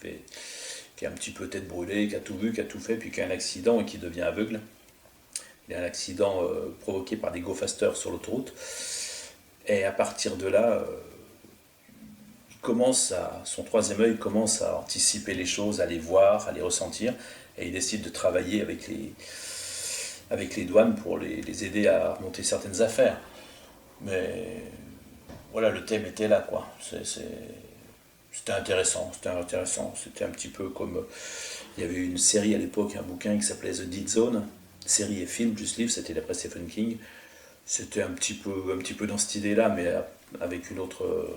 qui est un petit peu tête brûlée, qui a tout vu, qui a tout fait, puis qui a un accident et qui devient aveugle. Il a un accident provoqué par des go-fasters sur l'autoroute. Et à partir de là, son troisième œil commence à anticiper les choses, à les voir, à les ressentir, et il décide de travailler avec les douanes pour les aider à remonter certaines affaires. Mais voilà, le thème était là, quoi. C'était intéressant, c'était intéressant. C'était un petit peu comme... Il y avait une série à l'époque, un bouquin qui s'appelait The Dead Zone, série et film, plus livre, c'était d'après Stephen King. C'était un petit peu dans cette idée-là, mais avec une autre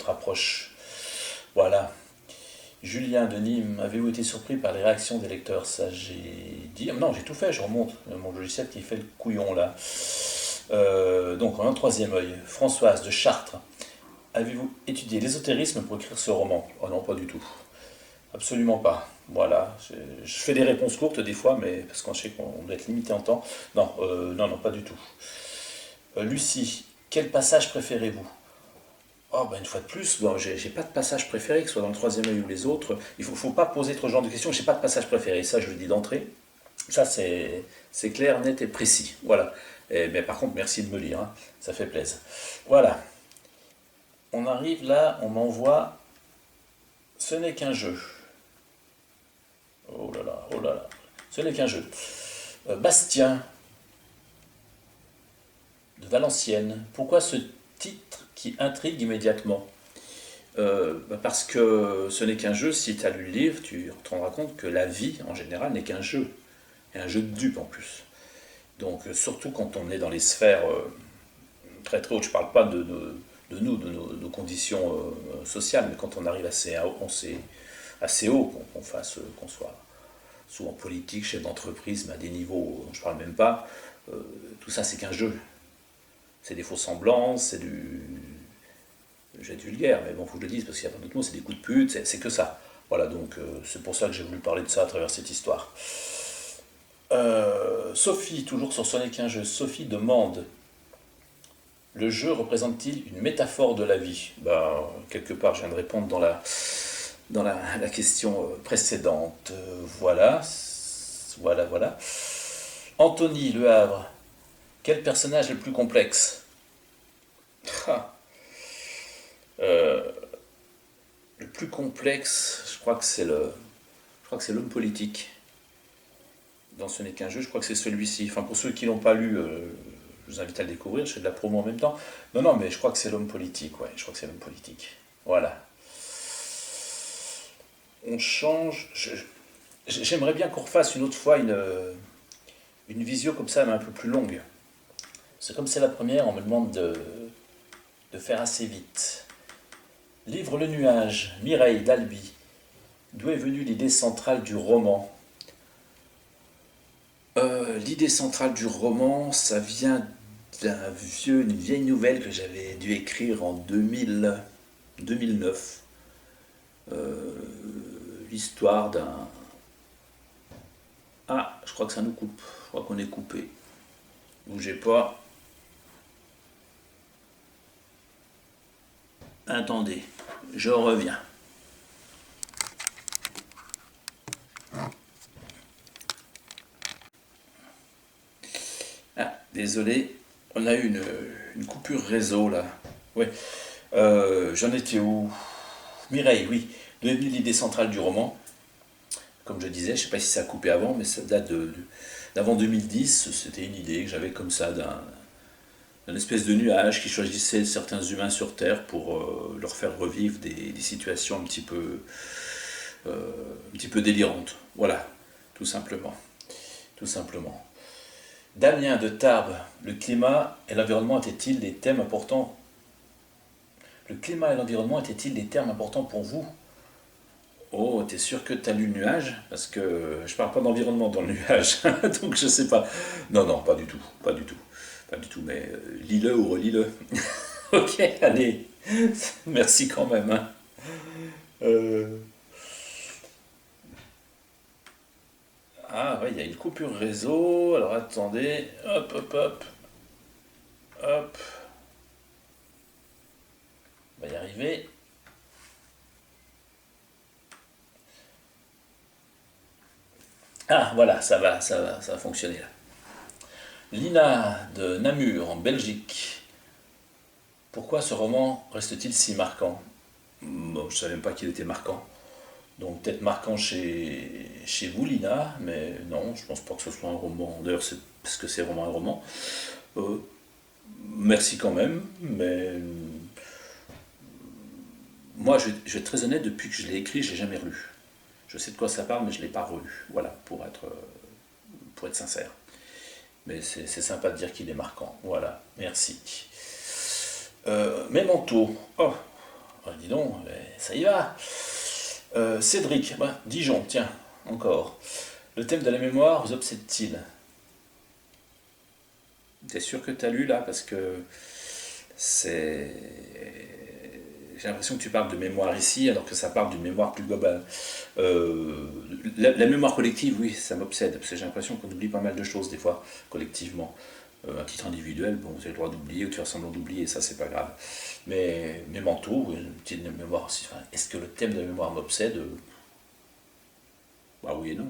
approche. Voilà. Julien de Nîmes, avez-vous été surpris par les réactions des lecteurs? Ça, j'ai dit. Non, j'ai tout fait, je remonte. Mon logiciel qui fait le couillon là. Donc, en un troisième œil. Françoise de Chartres, avez-vous étudié l'ésotérisme pour écrire ce roman? Oh non, pas du tout. Absolument pas. Voilà. Je fais des réponses courtes des fois, mais parce qu'on sait qu'on doit être limité en temps. Non, non, non, pas du tout. Lucie, quel passage préférez-vous? Oh, ben une fois de plus, bon, j'ai pas de passage préféré, que ce soit dans le troisième œil ou les autres. Il faut pas poser trop ce genre de questions. J'ai pas de passage préféré, ça je le dis d'entrée. Ça c'est clair, net et précis. Voilà. Mais par contre, merci de me lire, hein. Ça fait plaisir. Voilà. On arrive là, on m'envoie. Ce n'est qu'un jeu. Oh là là, oh là là. Ce n'est qu'un jeu. Bastien de Valenciennes. Pourquoi ce titre qui intrigue immédiatement? Parce que ce n'est qu'un jeu. Si tu as lu le livre, tu te rendras compte que la vie en général n'est qu'un jeu, et un jeu de dupes en plus. Donc surtout quand on est dans les sphères très très hautes, je ne parle pas de nous, de nos conditions sociales, mais quand on arrive assez haut, qu'on soit souvent politique, chef d'entreprise, mais à des niveaux dont je ne parle même pas, tout ça c'est qu'un jeu. C'est des faux semblants, c'est du... Je vais être vulgaire, mais bon, faut que je le dise parce qu'il n'y a pas d'autre mot, c'est des coups de pute, c'est que ça. Voilà, donc c'est pour ça que j'ai voulu parler de ça à travers cette histoire. Sophie, toujours sur Ce n'est qu'un jeu, Sophie demande: le jeu représente-t-il une métaphore de la vie? Quelque part, je viens de répondre dans la question précédente. Voilà, voilà, voilà. Anthony Le Havre, quel personnage est le plus complexe? Ah. Euh, le plus complexe, je crois que c'est l'homme politique. Dans Ce n'est qu'un jeu, je crois que c'est celui-ci. Enfin, pour ceux qui l'ont pas lu, je vous invite à le découvrir. Je fais de la promo en même temps. Non, non, mais je crois que c'est l'homme politique. Ouais, je crois que c'est l'homme politique. Voilà. On change. J'aimerais bien qu'on refasse une autre fois une visio comme ça, mais un peu plus longue. C'est comme c'est la première, on me demande de faire assez vite. Livre Le Nuage, Mireille d'Albi. D'où est venue l'idée centrale du roman? L'idée centrale du roman, ça vient d'une vieille nouvelle que j'avais dû écrire en 2009. Euh, L'histoire d'un... Ah, je crois que ça nous coupe. Je crois qu'on est coupé. Bougez pas. Attendez, je reviens. Ah, désolé, on a eu une coupure réseau là. Ouais, j'en étais où? Mireille, oui, devenue l'idée centrale du roman. Comme je disais, je ne sais pas si ça a coupé avant, mais ça date d'avant 2010. C'était une idée que j'avais comme ça d'un espèce de nuage qui choisissait certains humains sur Terre pour leur faire revivre des situations un petit peu délirantes. Voilà, tout simplement. Tout simplement. Damien de Tarbes, le climat et l'environnement étaient-ils des thèmes importants? Le climat et l'environnement étaient-ils des termes importants pour vous? Oh, t'es sûr que t'as lu le nuage? Parce que je parle pas d'environnement dans le nuage, donc je sais pas. Non, non, pas du tout, pas du tout, pas du tout, mais lis-le ou relis-le. Ok, allez, merci quand même, hein. Euh, Ah ouais, il y a une coupure réseau, alors attendez, hop, hop, hop, hop, on va y arriver. Ah, voilà, ça va fonctionner là. Lina de Namur, en Belgique. Pourquoi ce roman reste-t-il si marquant? Bon, je ne savais même pas qu'il était marquant. Donc peut-être marquant chez vous, Lina, mais non, je pense pas que ce soit un roman. D'ailleurs, c'est parce que c'est vraiment un roman. Euh, Merci quand même, mais moi, je vais être très honnête, depuis que je l'ai écrit, je l'ai jamais relu. Je sais de quoi ça parle, mais je ne l'ai pas relu. Voilà, pour être sincère. Mais c'est sympa de dire qu'il est marquant. Voilà, merci. Mes manteaux. Oh, dis donc, ça y va. Cédric, bah, Dijon, tiens, encore. Le thème de la mémoire vous obsède-t-il? T'es sûr que t'as lu là? Parce que c'est. J'ai l'impression que tu parles de mémoire ici, alors que ça parle d'une mémoire plus globale. La mémoire collective, oui, ça m'obsède, parce que j'ai l'impression qu'on oublie pas mal de choses des fois, collectivement. À titre individuel, bon, vous avez le droit d'oublier ou de faire semblant d'oublier, ça c'est pas grave. Mais mes manteaux, oui, une petite mémoire aussi. Enfin, est-ce que le thème de la mémoire m'obsède? Bah oui et non.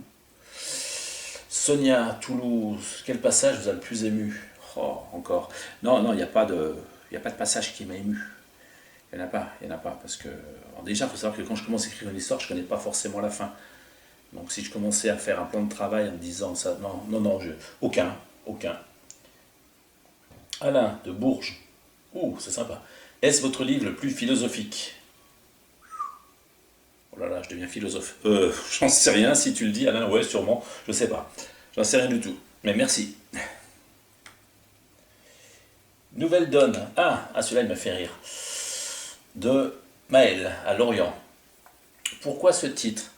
Sonia, Toulouse, quel passage vous a le plus ému? Oh, encore. Non, non, il y a pas de passage qui m'a ému. Il n'y en a pas, il n'y en a pas. Parce que, alors déjà, il faut savoir que quand je commence à écrire une histoire, je ne connais pas forcément la fin. Donc si je commençais à faire un plan de travail en me disant ça, non, non, non, aucun, aucun. Alain de Bourges. Ouh, c'est sympa. Est-ce votre livre le plus philosophique? Oh là là, je deviens philosophe. J'en sais rien, si tu le dis, Alain, ouais, sûrement. Je sais pas. J'en sais rien du tout. Mais merci. Nouvelle donne. Celui-là, il m'a fait rire. De Maël, à Lorient. Pourquoi ce titre?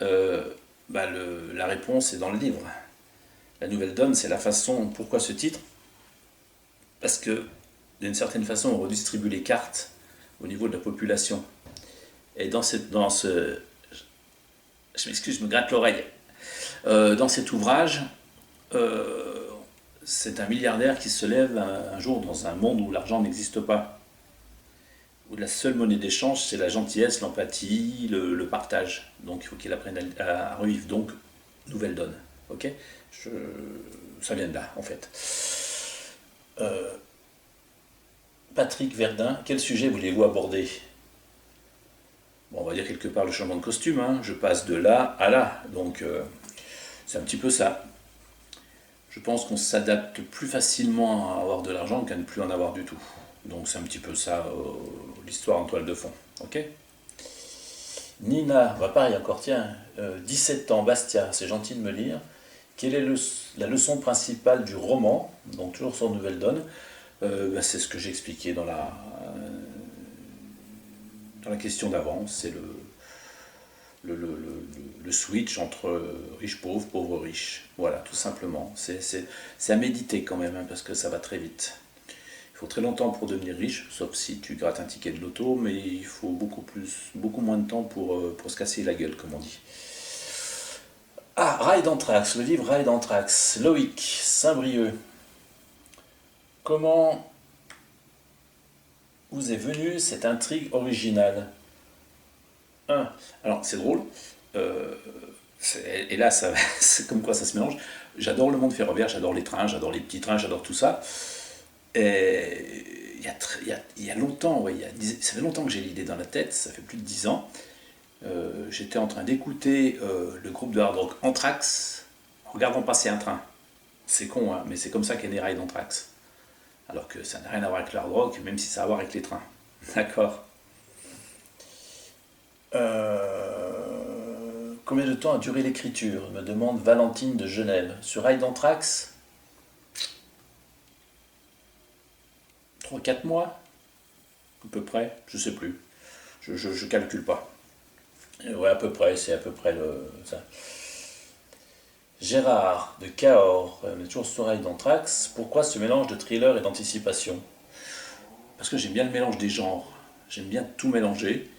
La réponse est dans le livre. La nouvelle donne, c'est la façon. Pourquoi ce titre? Parce que, d'une certaine façon, on redistribue les cartes au niveau de la population. Et dans ce, je m'excuse, je me gratte l'oreille. Dans cet ouvrage, euh, c'est un milliardaire qui se lève un jour dans un monde où l'argent n'existe pas, où la seule monnaie d'échange c'est la gentillesse, l'empathie, le partage. Donc il faut qu'il apprenne à revivre. Donc, nouvelle donne. Ok. Ça vient de là, en fait. Patrick Verdun. Quel sujet voulez-vous aborder? Bon, on va dire quelque part le changement de costume, hein. Je passe de là à là, donc c'est un petit peu ça. Je pense qu'on s'adapte plus facilement à avoir de l'argent qu'à ne plus en avoir du tout. Donc c'est un petit peu ça, l'histoire en toile de fond. Ok. Nina, bah pareil encore, tiens, 17 ans, Bastia, c'est gentil de me lire. Quelle est la leçon principale du roman? Donc toujours sur Nouvelle Donne. Bah, c'est ce que j'ai expliqué dans la question d'avant. C'est le switch entre riche-pauvre, pauvre-riche. Voilà, tout simplement. C'est à méditer quand même, hein, parce que ça va très vite. Il faut très longtemps pour devenir riche, sauf si tu grattes un ticket de loto, mais il faut beaucoup moins de temps pour se casser la gueule, comme on dit. Ah, Rail d'Anthrax, le livre Rail d'Anthrax. Loïc, Saint-Brieuc. Comment vous est venue cette intrigue originale? Alors, c'est drôle. euh, et là, c'est comme quoi ça se mélange. J'adore le monde ferroviaire, j'adore les trains, j'adore les petits trains, j'adore tout ça. Et il y a longtemps, ouais, ça fait longtemps que j'ai l'idée dans la tête, ça fait plus de 10 ans. J'étais en train d'écouter le groupe de hard rock Anthrax en regardant passer un train. C'est con, hein, mais c'est comme ça qu'est né Rail d'Anthrax. Alors que ça n'a rien à voir avec le hard rock, même si ça a à voir avec les trains. D'accord. Combien de temps a duré l'écriture? Me demande Valentine de Genève. Sur Rail d'Anthrax, 3 4 mois, à peu près, je sais plus. Je calcule pas. Ouais, à peu près, c'est à peu près ça. Gérard de Cahors, on est toujours sur Rail d'Anthrax. Pourquoi ce mélange de thriller et d'anticipation? Parce que j'aime bien le mélange des genres. J'aime bien tout mélanger.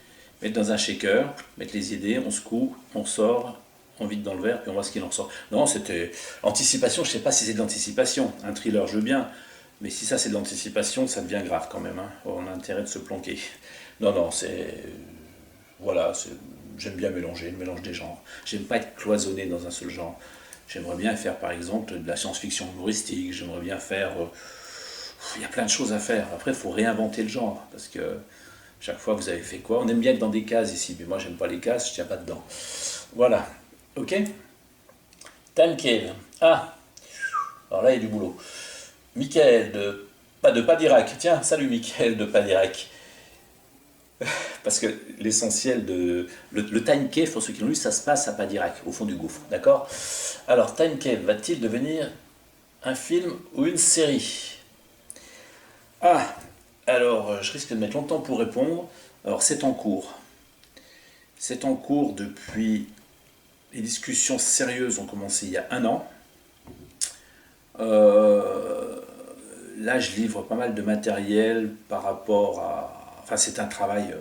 Mettre dans un shaker, mettre les idées, on secoue, on sort, on vide dans le verre, puis on voit ce qu'il en ressort. Non, c'était. Anticipation, je sais pas si c'est de l'anticipation. Un thriller, je veux bien. Mais si ça c'est de l'anticipation, ça devient grave quand même, hein. On a intérêt de se planquer. Non, non, c'est. Voilà, j'aime bien mélanger, le mélange des genres. J'aime pas être cloisonné dans un seul genre. J'aimerais bien faire par exemple de la science-fiction humoristique, j'aimerais bien faire. Il y a plein de choses à faire. Après, il faut réinventer le genre, parce que chaque fois vous avez fait quoi? On aime bien être dans des cases ici, mais moi j'aime pas les cases, je tiens pas dedans. Voilà. Ok. Time Cave. Ah, alors là il y a du boulot. Michael de Padirac. Tiens, salut Michael de Padirac. Parce que l'essentiel le Time Cave, pour ceux qui l'ont lu, ça se passe à Padirac, au fond du gouffre. D'accord. Alors, Time Cave va-t-il devenir un film ou une série? Ah, alors je risque de mettre longtemps pour répondre. Alors, c'est en cours. C'est en cours depuis. Les discussions sérieuses ont commencé il y a un an. Euh, Là, je livre pas mal de matériel par rapport à. Enfin, c'est un travail.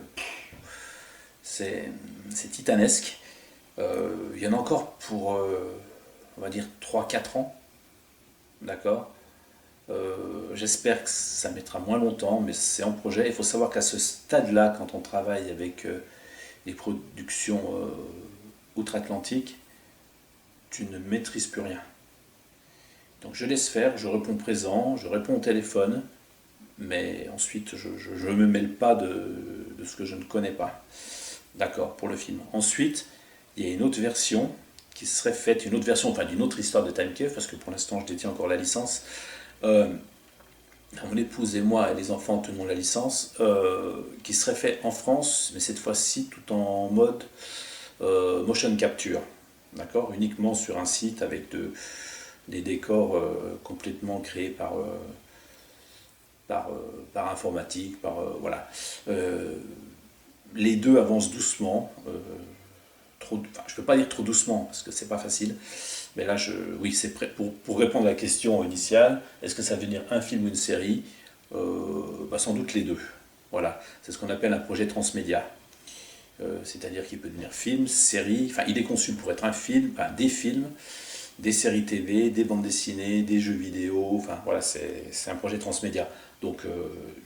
C'est titanesque. Il y en a encore pour, on va dire, 3 4 ans. D'accord. J'espère que ça mettra moins longtemps, mais c'est en projet. Il faut savoir qu'à ce stade-là, quand on travaille avec les productions outre-Atlantique, tu ne maîtrises plus rien. Donc je laisse faire, je réponds présent, je réponds au téléphone, mais ensuite je ne me mêle pas de ce que je ne connais pas. D'accord, pour le film. Ensuite, il y a une autre version qui serait faite, une autre version, enfin d'une autre histoire de Time Cave, parce que pour l'instant je détiens encore la licence. Euh, Mon épouse et moi et les enfants tenons la licence, qui serait fait en France, mais cette fois-ci tout en mode motion capture. D'accord, uniquement sur un site avec des décors complètement créés par informatique, voilà. Les deux avancent doucement, enfin, je ne peux pas dire trop doucement parce que c'est pas facile, mais là, oui, c'est prêt pour répondre à la question initiale. Est-ce que ça va devenir un film ou une série? Sans doute les deux. Voilà, c'est ce qu'on appelle un projet transmédia. C'est-à-dire qu'il peut devenir film, série. Enfin, il est conçu pour être un film, enfin, des films, des séries TV, des bandes dessinées, des jeux vidéo. Enfin, voilà, c'est un projet transmédia. Donc,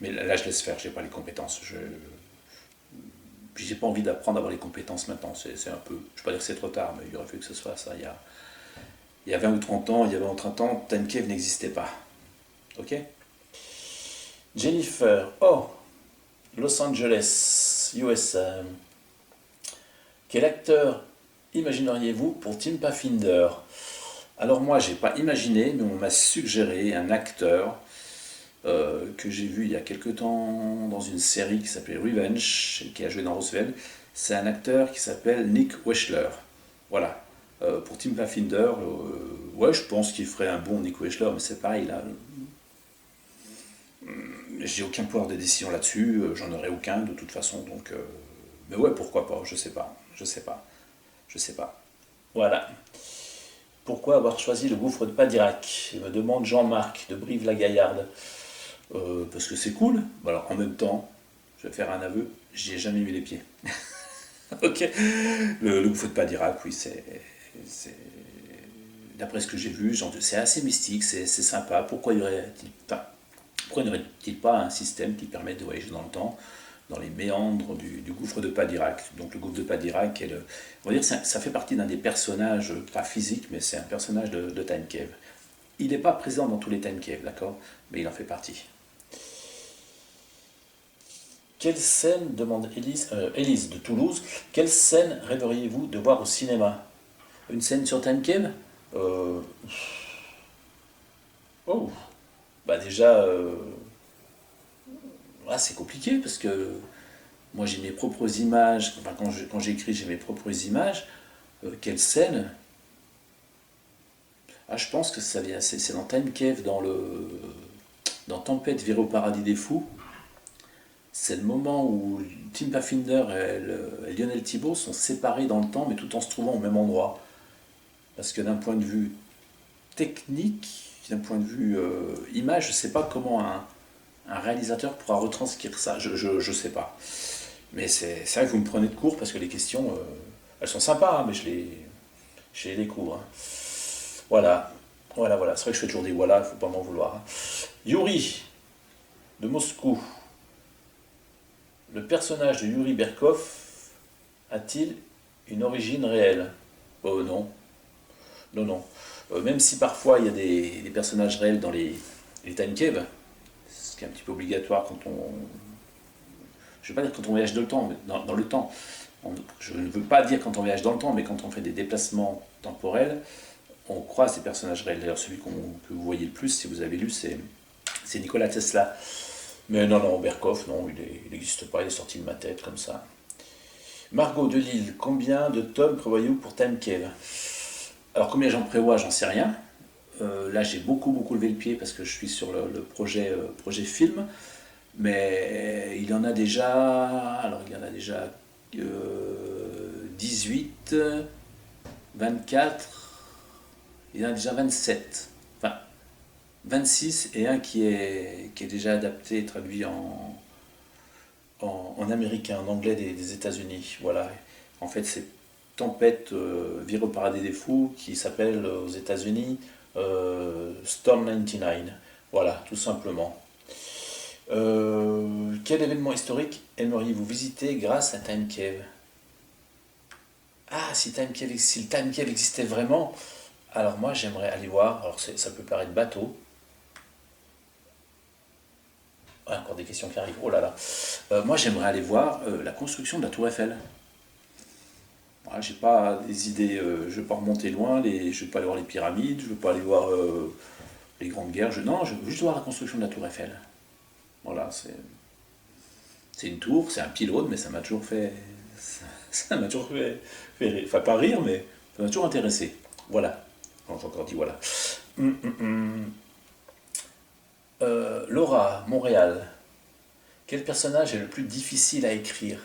mais là, je laisse faire. J'ai pas les compétences. Puis j'ai pas envie d'apprendre à avoir les compétences maintenant. C'est un peu, je ne vais pas dire que c'est trop tard, mais il aurait fallu que ce soit ça il y a 20 ou 30 ans. Il y a 20 ou 30 ans, Time Cave n'existait pas. Ok. Jennifer, oh, Los Angeles, USA. Quel acteur imagineriez-vous pour Tim Pathfinder? Alors moi, j'ai pas imaginé, mais on m'a suggéré un acteur que j'ai vu il y a quelque temps dans une série qui s'appelait Revenge, et qui a joué dans Roswell. C'est un acteur qui s'appelle Nick Wechsler. Voilà. Pour Tim Pathfinder, ouais, je pense qu'il ferait un bon Nick Wechsler, mais c'est pareil, là, j'ai aucun pouvoir de décision là-dessus, j'en aurai aucun de toute façon, donc... mais ouais, pourquoi pas, je sais pas, je sais pas, je sais pas. Voilà. Pourquoi avoir choisi le gouffre de Padirac, me demande Jean-Marc de Brive-la-Gaillarde. Parce que c'est cool. Alors en même temps, je vais faire un aveu, j'y ai jamais mis les pieds. Ok. Le gouffre de Padirac, oui, d'après ce que j'ai vu, c'est assez mystique, c'est sympa. Pourquoi n'y aurait-il pas un système qui permet de voyager dans le temps, dans les méandres du gouffre de Padirac? Donc le gouffre de Padirac, on va dire que ça fait partie d'un des personnages, pas physiques, mais c'est un personnage de Time Cave. Il n'est pas présent dans tous les Time Cave, d'accord? Mais il en fait partie. Quelle scène, demande Élise de Toulouse, quelle scène rêveriez-vous de voir au cinéma? Une scène sur Time Cave? euh, Oh, bah déjà, c'est compliqué parce que moi j'ai mes propres images, enfin quand j'écris j'ai mes propres images. Quelle scène? Ah, je pense que ça vient, c'est dans Time Cave, dans Tempête virée au paradis des fous. C'est le moment où Tim Pathfinder et Lionel Thibault sont séparés dans le temps, mais tout en se trouvant au même endroit. Parce que d'un point de vue technique, d'un point de vue image, je ne sais pas comment un réalisateur pourra retranscrire ça. Je sais pas. Mais c'est vrai que vous me prenez de court parce que les questions, elles sont sympas, hein, mais je les découvre, hein. Voilà. Voilà, voilà. C'est vrai que je fais toujours des voilà, il ne faut pas m'en vouloir, hein. Yuri, de Moscou. Le personnage de Yuri Berkov a-t-il une origine réelle? Non. Non, non. Même si parfois il y a des personnages réels dans les time caves, ce qui est un petit peu obligatoire quand on... Je ne vais pas dire quand on voyage dans le temps, mais dans le temps. Je ne veux pas dire quand on voyage dans le temps, mais quand on fait des déplacements temporels, on croise des personnages réels. D'ailleurs, celui que vous voyez le plus, si vous avez lu, c'est Nikola Tesla. Mais non, non, Berkov, non, il n'existe pas, il est sorti de ma tête comme ça. Margot de Lille, combien de tomes prévoyez-vous pour Time Cave? Alors combien j'en prévois, j'en sais rien. Là j'ai beaucoup levé le pied parce que je suis sur le projet film. Mais il y en a déjà. Alors il y en a déjà 18, 24, il y en a déjà 27. Enfin 26 et un qui est déjà adapté et traduit en américain, en anglais des États-Unis. Voilà. En fait, c'est Tempête vire au paradis des fous qui s'appelle aux États-Unis Storm 99. Voilà, tout simplement. Quel événement historique aimeriez-vous visiter grâce à Time Cave? Ah, si le Time Cave existait vraiment, alors moi j'aimerais aller voir. Alors ça peut paraître bateau. Ah, encore des questions qui arrivent. Oh là là. Moi j'aimerais aller voir la construction de la Tour Eiffel. Voilà, j'ai pas des idées, je vais pas remonter loin, je vais pas aller voir les pyramides, je veux pas aller voir les grandes guerres, non, je veux juste voir la construction de la Tour Eiffel. Voilà, c'est une tour, c'est un pylône, mais ça m'a toujours fait, ça m'a toujours fait rire. Enfin pas rire, mais ça m'a toujours intéressé. Voilà, quand j'ai encore dit voilà. Laura, Montréal, quel personnage est le plus difficile à écrire?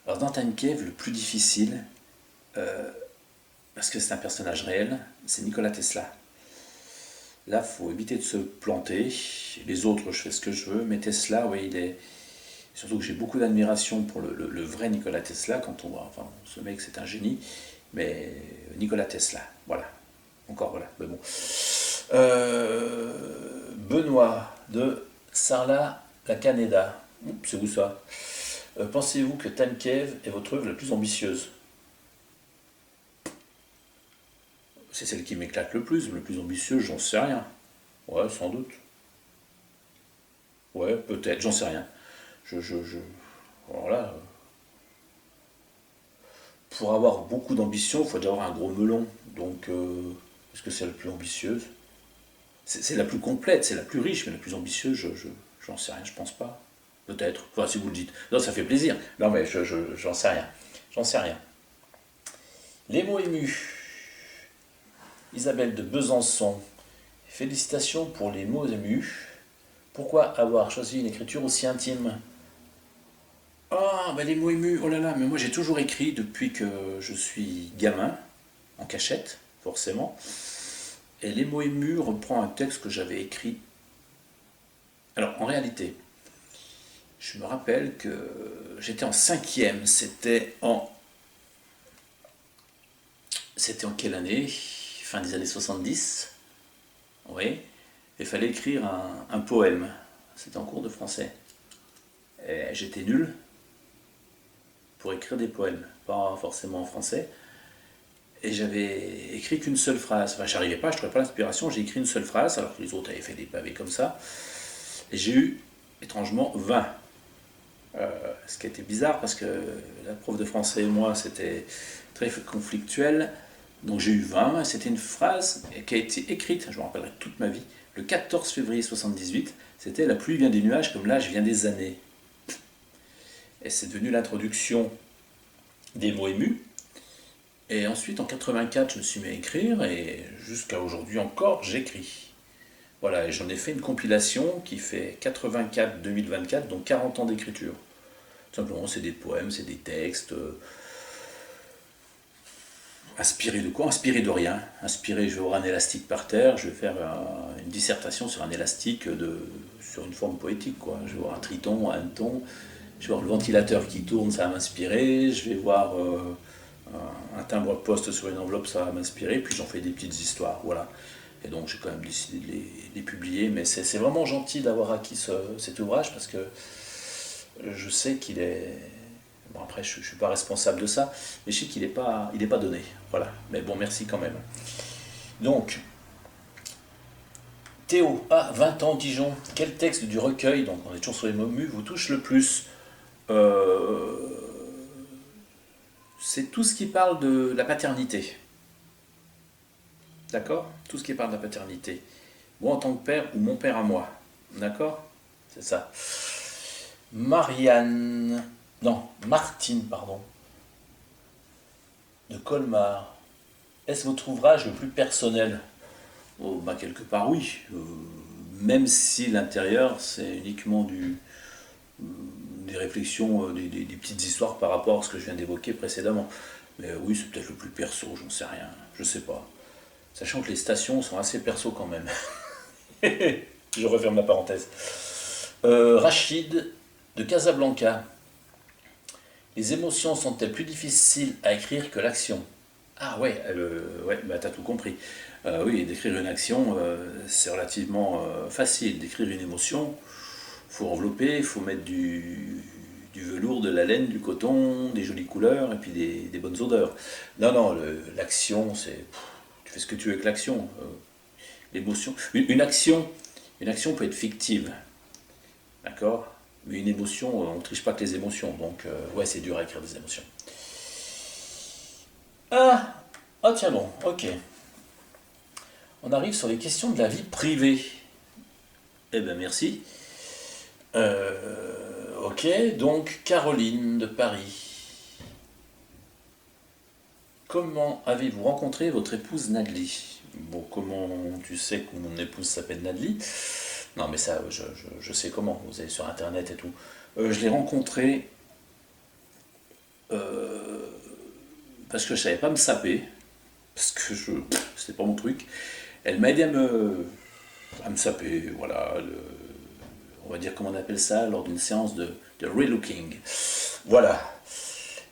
Alors dans Time Cave, le plus difficile, parce que c'est un personnage réel, c'est Nikola Tesla. Là, faut éviter de se planter. Les autres, je fais ce que je veux, mais Tesla, oui, il est. Surtout que j'ai beaucoup d'admiration pour le vrai Nikola Tesla, quand on voit. Enfin, ce mec, c'est un génie, mais Nikola Tesla, voilà. Encore voilà, mais bon. Benoît de Sarlat, la Canada. C'est où ça? Pensez-vous que Time Cave est votre œuvre la plus ambitieuse? C'est celle qui m'éclate le plus ambitieuse, j'en sais rien. Ouais, sans doute. Ouais, peut-être, j'en sais rien. Je... Alors là, pour avoir beaucoup d'ambition, il faut déjà avoir un gros melon. Donc, est-ce que c'est la plus ambitieuse? C'est la plus complète, c'est la plus riche, mais la plus ambitieuse, j'en sais rien, je pense pas. Peut-être. Enfin, si vous le dites. Non, ça fait plaisir. Non, mais j'en sais rien. J'en sais rien. Les mots émus. Isabelle de Besançon. Félicitations pour les mots émus. Pourquoi avoir choisi une écriture aussi intime? Ah, bah les mots émus, oh là là, mais moi j'ai toujours écrit depuis que je suis gamin, en cachette, forcément. Et les mots émus reprend un texte que j'avais écrit. Alors, en réalité, je me rappelle que j'étais en cinquième, C'était en quelle année? Fin des années 70. Oui. Il fallait écrire un poème. C'était en cours de français. Et j'étais nul pour écrire des poèmes, pas forcément en français. Et j'avais écrit qu'une seule phrase. Enfin, j'arrivais pas, je trouvais pas l'inspiration. J'ai écrit une seule phrase, alors que les autres avaient fait des pavés comme ça. Et j'ai eu, étrangement, 20. Ce qui était bizarre parce que la prof de français et moi, c'était très conflictuel. Donc j'ai eu 20. C'était une phrase qui a été écrite, je me rappellerai toute ma vie, le 14 février 78. C'était "La pluie vient des nuages comme l'âge vient des années". Et c'est devenu l'introduction des mots émus. Et ensuite, en 84, je me suis mis à écrire, et jusqu'à aujourd'hui encore, j'écris. Voilà, et j'en ai fait une compilation qui fait 84-2024, donc 40 ans d'écriture. Tout simplement, c'est des poèmes, c'est des textes. Inspirés de quoi? Inspirés de rien. Inspiré, je vais voir un élastique par terre, je vais faire une dissertation sur un élastique sur une forme poétique, quoi. Je vais voir un triton, un hanneton, je vais voir le ventilateur qui tourne, ça va m'inspirer. Je vais voir un timbre-poste sur une enveloppe, ça va m'inspirer. Puis j'en fais des petites histoires, voilà. Et donc j'ai quand même décidé de les publier. Mais c'est vraiment gentil d'avoir acquis cet ouvrage parce que je sais qu'il est. Bon, après, je ne suis pas responsable de ça, mais je sais qu'il n'est pas donné. Voilà. Mais bon, merci quand même. Donc, Théo, 20 ans, Dijon. Quel texte du recueil, donc on est toujours sur les mots mus, vous touche le plus? Euh, C'est tout ce qui parle de la paternité. D'accord? Tout ce qui parle de la paternité. Moi en tant que père ou mon père à moi. D'accord? C'est ça. Marianne. Non, Martine, pardon. De Colmar. Est-ce votre ouvrage le plus personnel? Oh, bah, quelque part, oui. Même si l'intérieur, c'est uniquement des réflexions, des petites histoires par rapport à ce que je viens d'évoquer précédemment. Mais oui, c'est peut-être le plus perso, j'en sais rien. Je sais pas. Sachant que les stations sont assez perso quand même. Je referme la parenthèse. Rachid de Casablanca. Les émotions sont-elles plus difficiles à écrire que l'action? Ah ouais, ouais, bah t'as tout compris. Oui, d'écrire une action, c'est relativement facile. D'écrire une émotion, faut envelopper, il faut mettre du velours, de la laine, du coton, des jolies couleurs et puis des bonnes odeurs. Non, non, l'action, tu fais ce que tu veux avec l'action. L'émotion, une action peut être fictive, d'accord? Mais une émotion, on ne triche pas que les émotions. Donc, ouais, c'est dur à écrire des émotions. Ah, ah tiens bon, ok. On arrive sur les questions de la vie privée. Eh ben merci. Ok, donc Caroline de Paris. Comment avez-vous rencontré votre épouse Nadly? Bon, comment tu sais que mon épouse s'appelle Nadly? Non, mais ça, je sais comment. Vous allez sur Internet et tout. Je l'ai rencontrée parce que je savais pas me saper. Parce que c'était pas mon truc. Elle m'a aidé à me saper, voilà. On va dire comment on appelle ça, lors d'une séance de relooking. Voilà.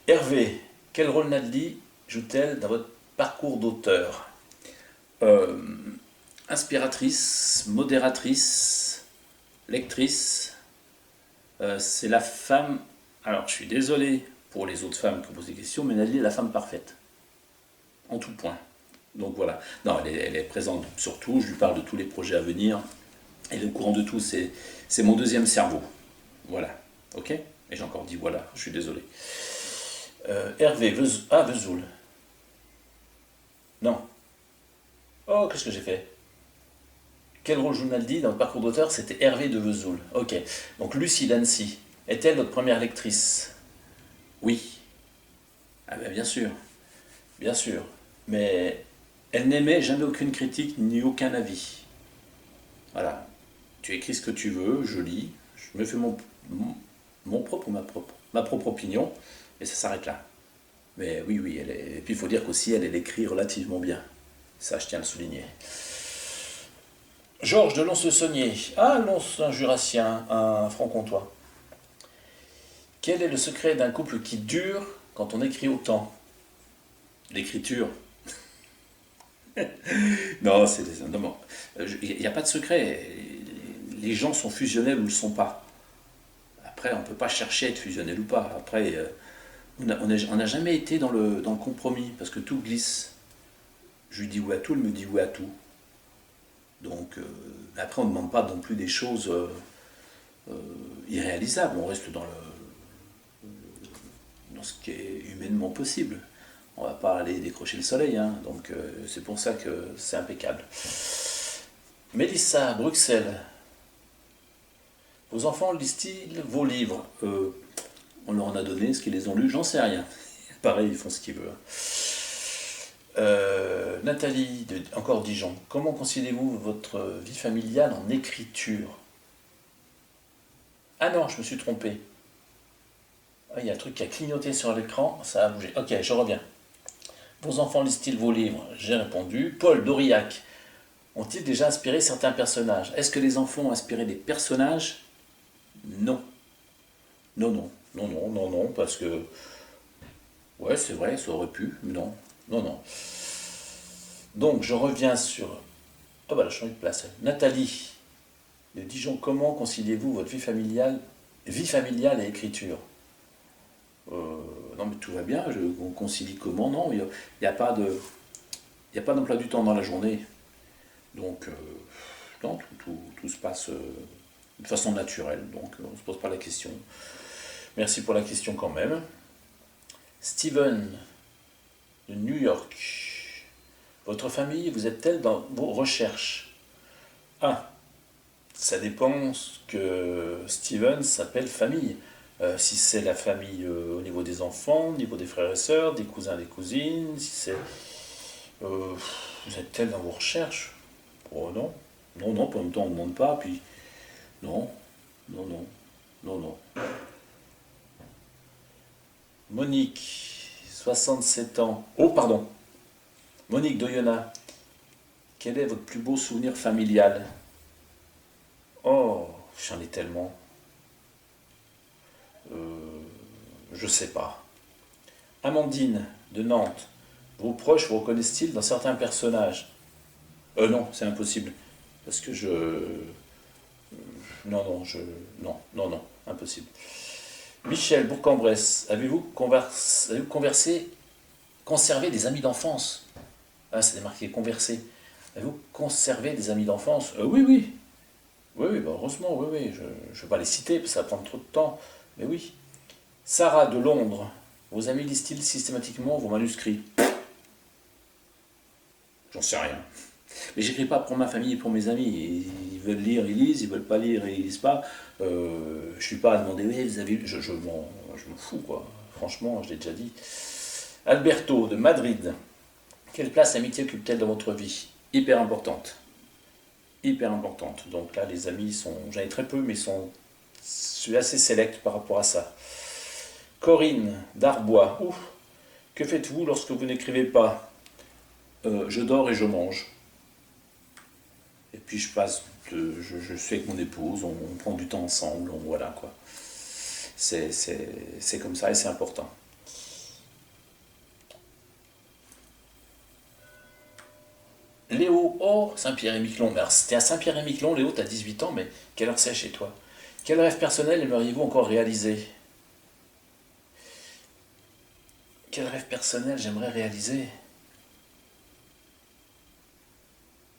Hervé, quel rôle Nadly joue-t-elle dans votre parcours d'auteur? Euh, Inspiratrice, modératrice, lectrice. C'est la femme. Alors, je suis désolé pour les autres femmes qui posent des questions, mais Nadly est la femme parfaite. En tout point. Donc voilà. Non, elle est présente surtout. Je lui parle de tous les projets à venir. Elle est au courant de tout, c'est mon deuxième cerveau. Voilà, ok? Et j'ai encore dit voilà, je suis désolé. Hervé, Vesoul. Non. Oh, qu'est-ce que j'ai fait? Quel rôle joue Naldi dans le parcours d'auteur? C'était Hervé de Vesoul. Ok. Donc Lucie Lancy, est-elle notre première lectrice? Oui. Ah ben bien sûr, bien sûr. Mais elle n'émet jamais aucune critique ni aucun avis. Voilà. Tu écris ce que tu veux, je lis, je me fais mon propre ou ma propre opinion, et ça s'arrête là. Mais oui, oui, et puis il faut dire qu'aussi elle écrit relativement bien. Ça, je tiens à le souligner. Georges de Lons-le-Saunier. Ah, Lons, un jurassien, un franc-comtois. Quel est le secret d'un couple qui dure quand on écrit autant? L'écriture. Non, non, il n'y a pas de secret. Les gens sont fusionnels ou ne le sont pas. Après, on ne peut pas chercher à être fusionnel ou pas. Après, on n'a jamais été dans le compromis parce que tout glisse. Je lui dis oui à tout, il me dit oui à tout. Donc, après, on ne demande pas non plus des choses irréalisables. On reste dans ce qui est humainement possible. On ne va pas aller décrocher le soleil, hein. Donc c'est pour ça que c'est impeccable. Mélissa, Bruxelles. Vos enfants lisent-ils vos livres? On leur en a donné, ce qu'ils les ont lus, j'en sais rien. Pareil, ils font ce qu'ils veulent. Nathalie, encore Dijon. Comment conciliez-vous votre vie familiale en écriture? Ah non, je me suis trompé. Ah, il y a un truc qui a clignoté sur l'écran, ça a bougé. Ok, je reviens. Vos enfants lisent-ils vos livres? J'ai répondu. Paul d'Aurillac. Ont-ils déjà inspiré certains personnages? Est-ce que les enfants ont inspiré des personnages? Non. Non, non. Non, non, non, non, parce que... Ouais, c'est vrai, ça aurait pu, mais non. Non, non. Donc, je reviens sur... Oh, bah, je change de place. Nathalie de Dijon, comment conciliez-vous votre vie familiale et écriture? Non, mais tout va bien, on concilie comment? Non, il n'y a pas de... Il n'y a pas d'emploi du temps dans la journée. Donc, non, tout se passe de façon naturelle. Donc, on ne se pose pas la question. Merci pour la question quand même. Steven, de New York. Votre famille, vous êtes-elle dans vos recherches? Ah, ça dépend ce que Steven s'appelle famille. Si c'est la famille au niveau des enfants, au niveau des frères et sœurs, des cousins, des cousines, si c'est... euh, vous êtes-elle dans vos recherches? Oh non. Non, non, en même temps on ne demande pas, puis non, non, non, non, non. Monique, 67 ans. Oh, pardon. Monique Doyona, quel est votre plus beau souvenir familial? Oh, j'en ai tellement. Je sais pas. Amandine, de Nantes, vos proches vous reconnaissent-ils dans certains personnages? Non, c'est impossible. Parce que non, non, non, non, non, impossible. Michel, Bourg-en-Bresse, avez-vous conservé des amis d'enfance? Ah, c'est marqué converser. Avez-vous conservé des amis d'enfance? Oui, oui. Oui, oui, bah heureusement, oui, oui. Je ne vais pas les citer, parce que ça va prendre trop de temps. Mais oui. Sarah de Londres, vos amis lisent-ils systématiquement vos manuscrits? J'en sais rien. Mais j'écris pas pour ma famille et pour mes amis. Ils veulent lire, ils lisent. Ils veulent pas lire, ils lisent pas. Je suis pas à demander, oui, vous avez lu. Je m'en fous, quoi. Franchement, je l'ai déjà dit. Alberto de Madrid. Quelle place l'amitié occupe-t-elle dans votre vie? Hyper importante. Hyper importante. Donc là, les amis sont. J'en ai très peu, mais je suis assez sélect par rapport à ça. Corinne d'Arbois. Ouf. Que faites-vous lorsque vous n'écrivez pas? Je dors et je mange. Et puis je suis avec mon épouse, on prend du temps ensemble, voilà quoi. C'est comme ça et c'est important. Léo, oh, Saint-Pierre-et-Miquelon. Alors, c'était à Saint-Pierre-et-Miquelon, Léo, t'as 18 ans, mais quelle heure c'est chez toi? Quel rêve personnel aimeriez-vous encore réaliser? Quel rêve personnel j'aimerais réaliser?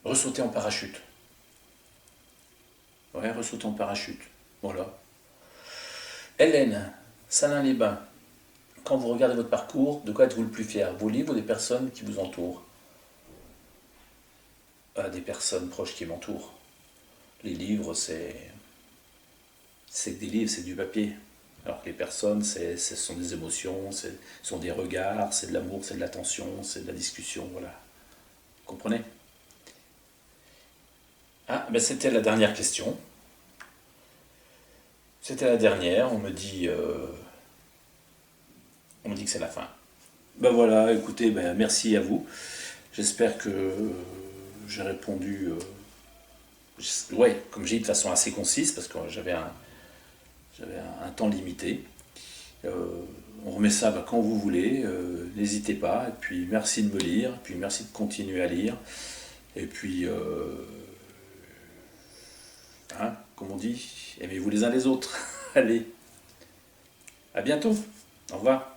Ressauter en parachute. Ouais, ressaute en parachute. Voilà. Hélène, Salins-les-Bains. Quand vous regardez votre parcours, de quoi êtes-vous le plus fier? Vos livres ou des personnes qui vous entourent? Des personnes proches qui m'entourent. Les livres, c'est que des livres, c'est du papier. Alors que les personnes, ce sont des émotions, ce sont des regards, c'est de l'amour, c'est de l'attention, c'est de la discussion, voilà. Vous comprenez? Ah, ben c'était la dernière question. C'était la dernière, on me dit que c'est la fin. Ben voilà, écoutez, ben merci à vous. J'espère que j'ai répondu, ouais, comme j'ai dit, de façon assez concise, parce que j'avais un temps limité. Euh, on remet ça bah, quand vous voulez, n'hésitez pas, et puis merci de me lire, et puis merci de continuer à lire, et puis, hein, comme on dit, aimez-vous les uns les autres. Allez, à bientôt, au revoir.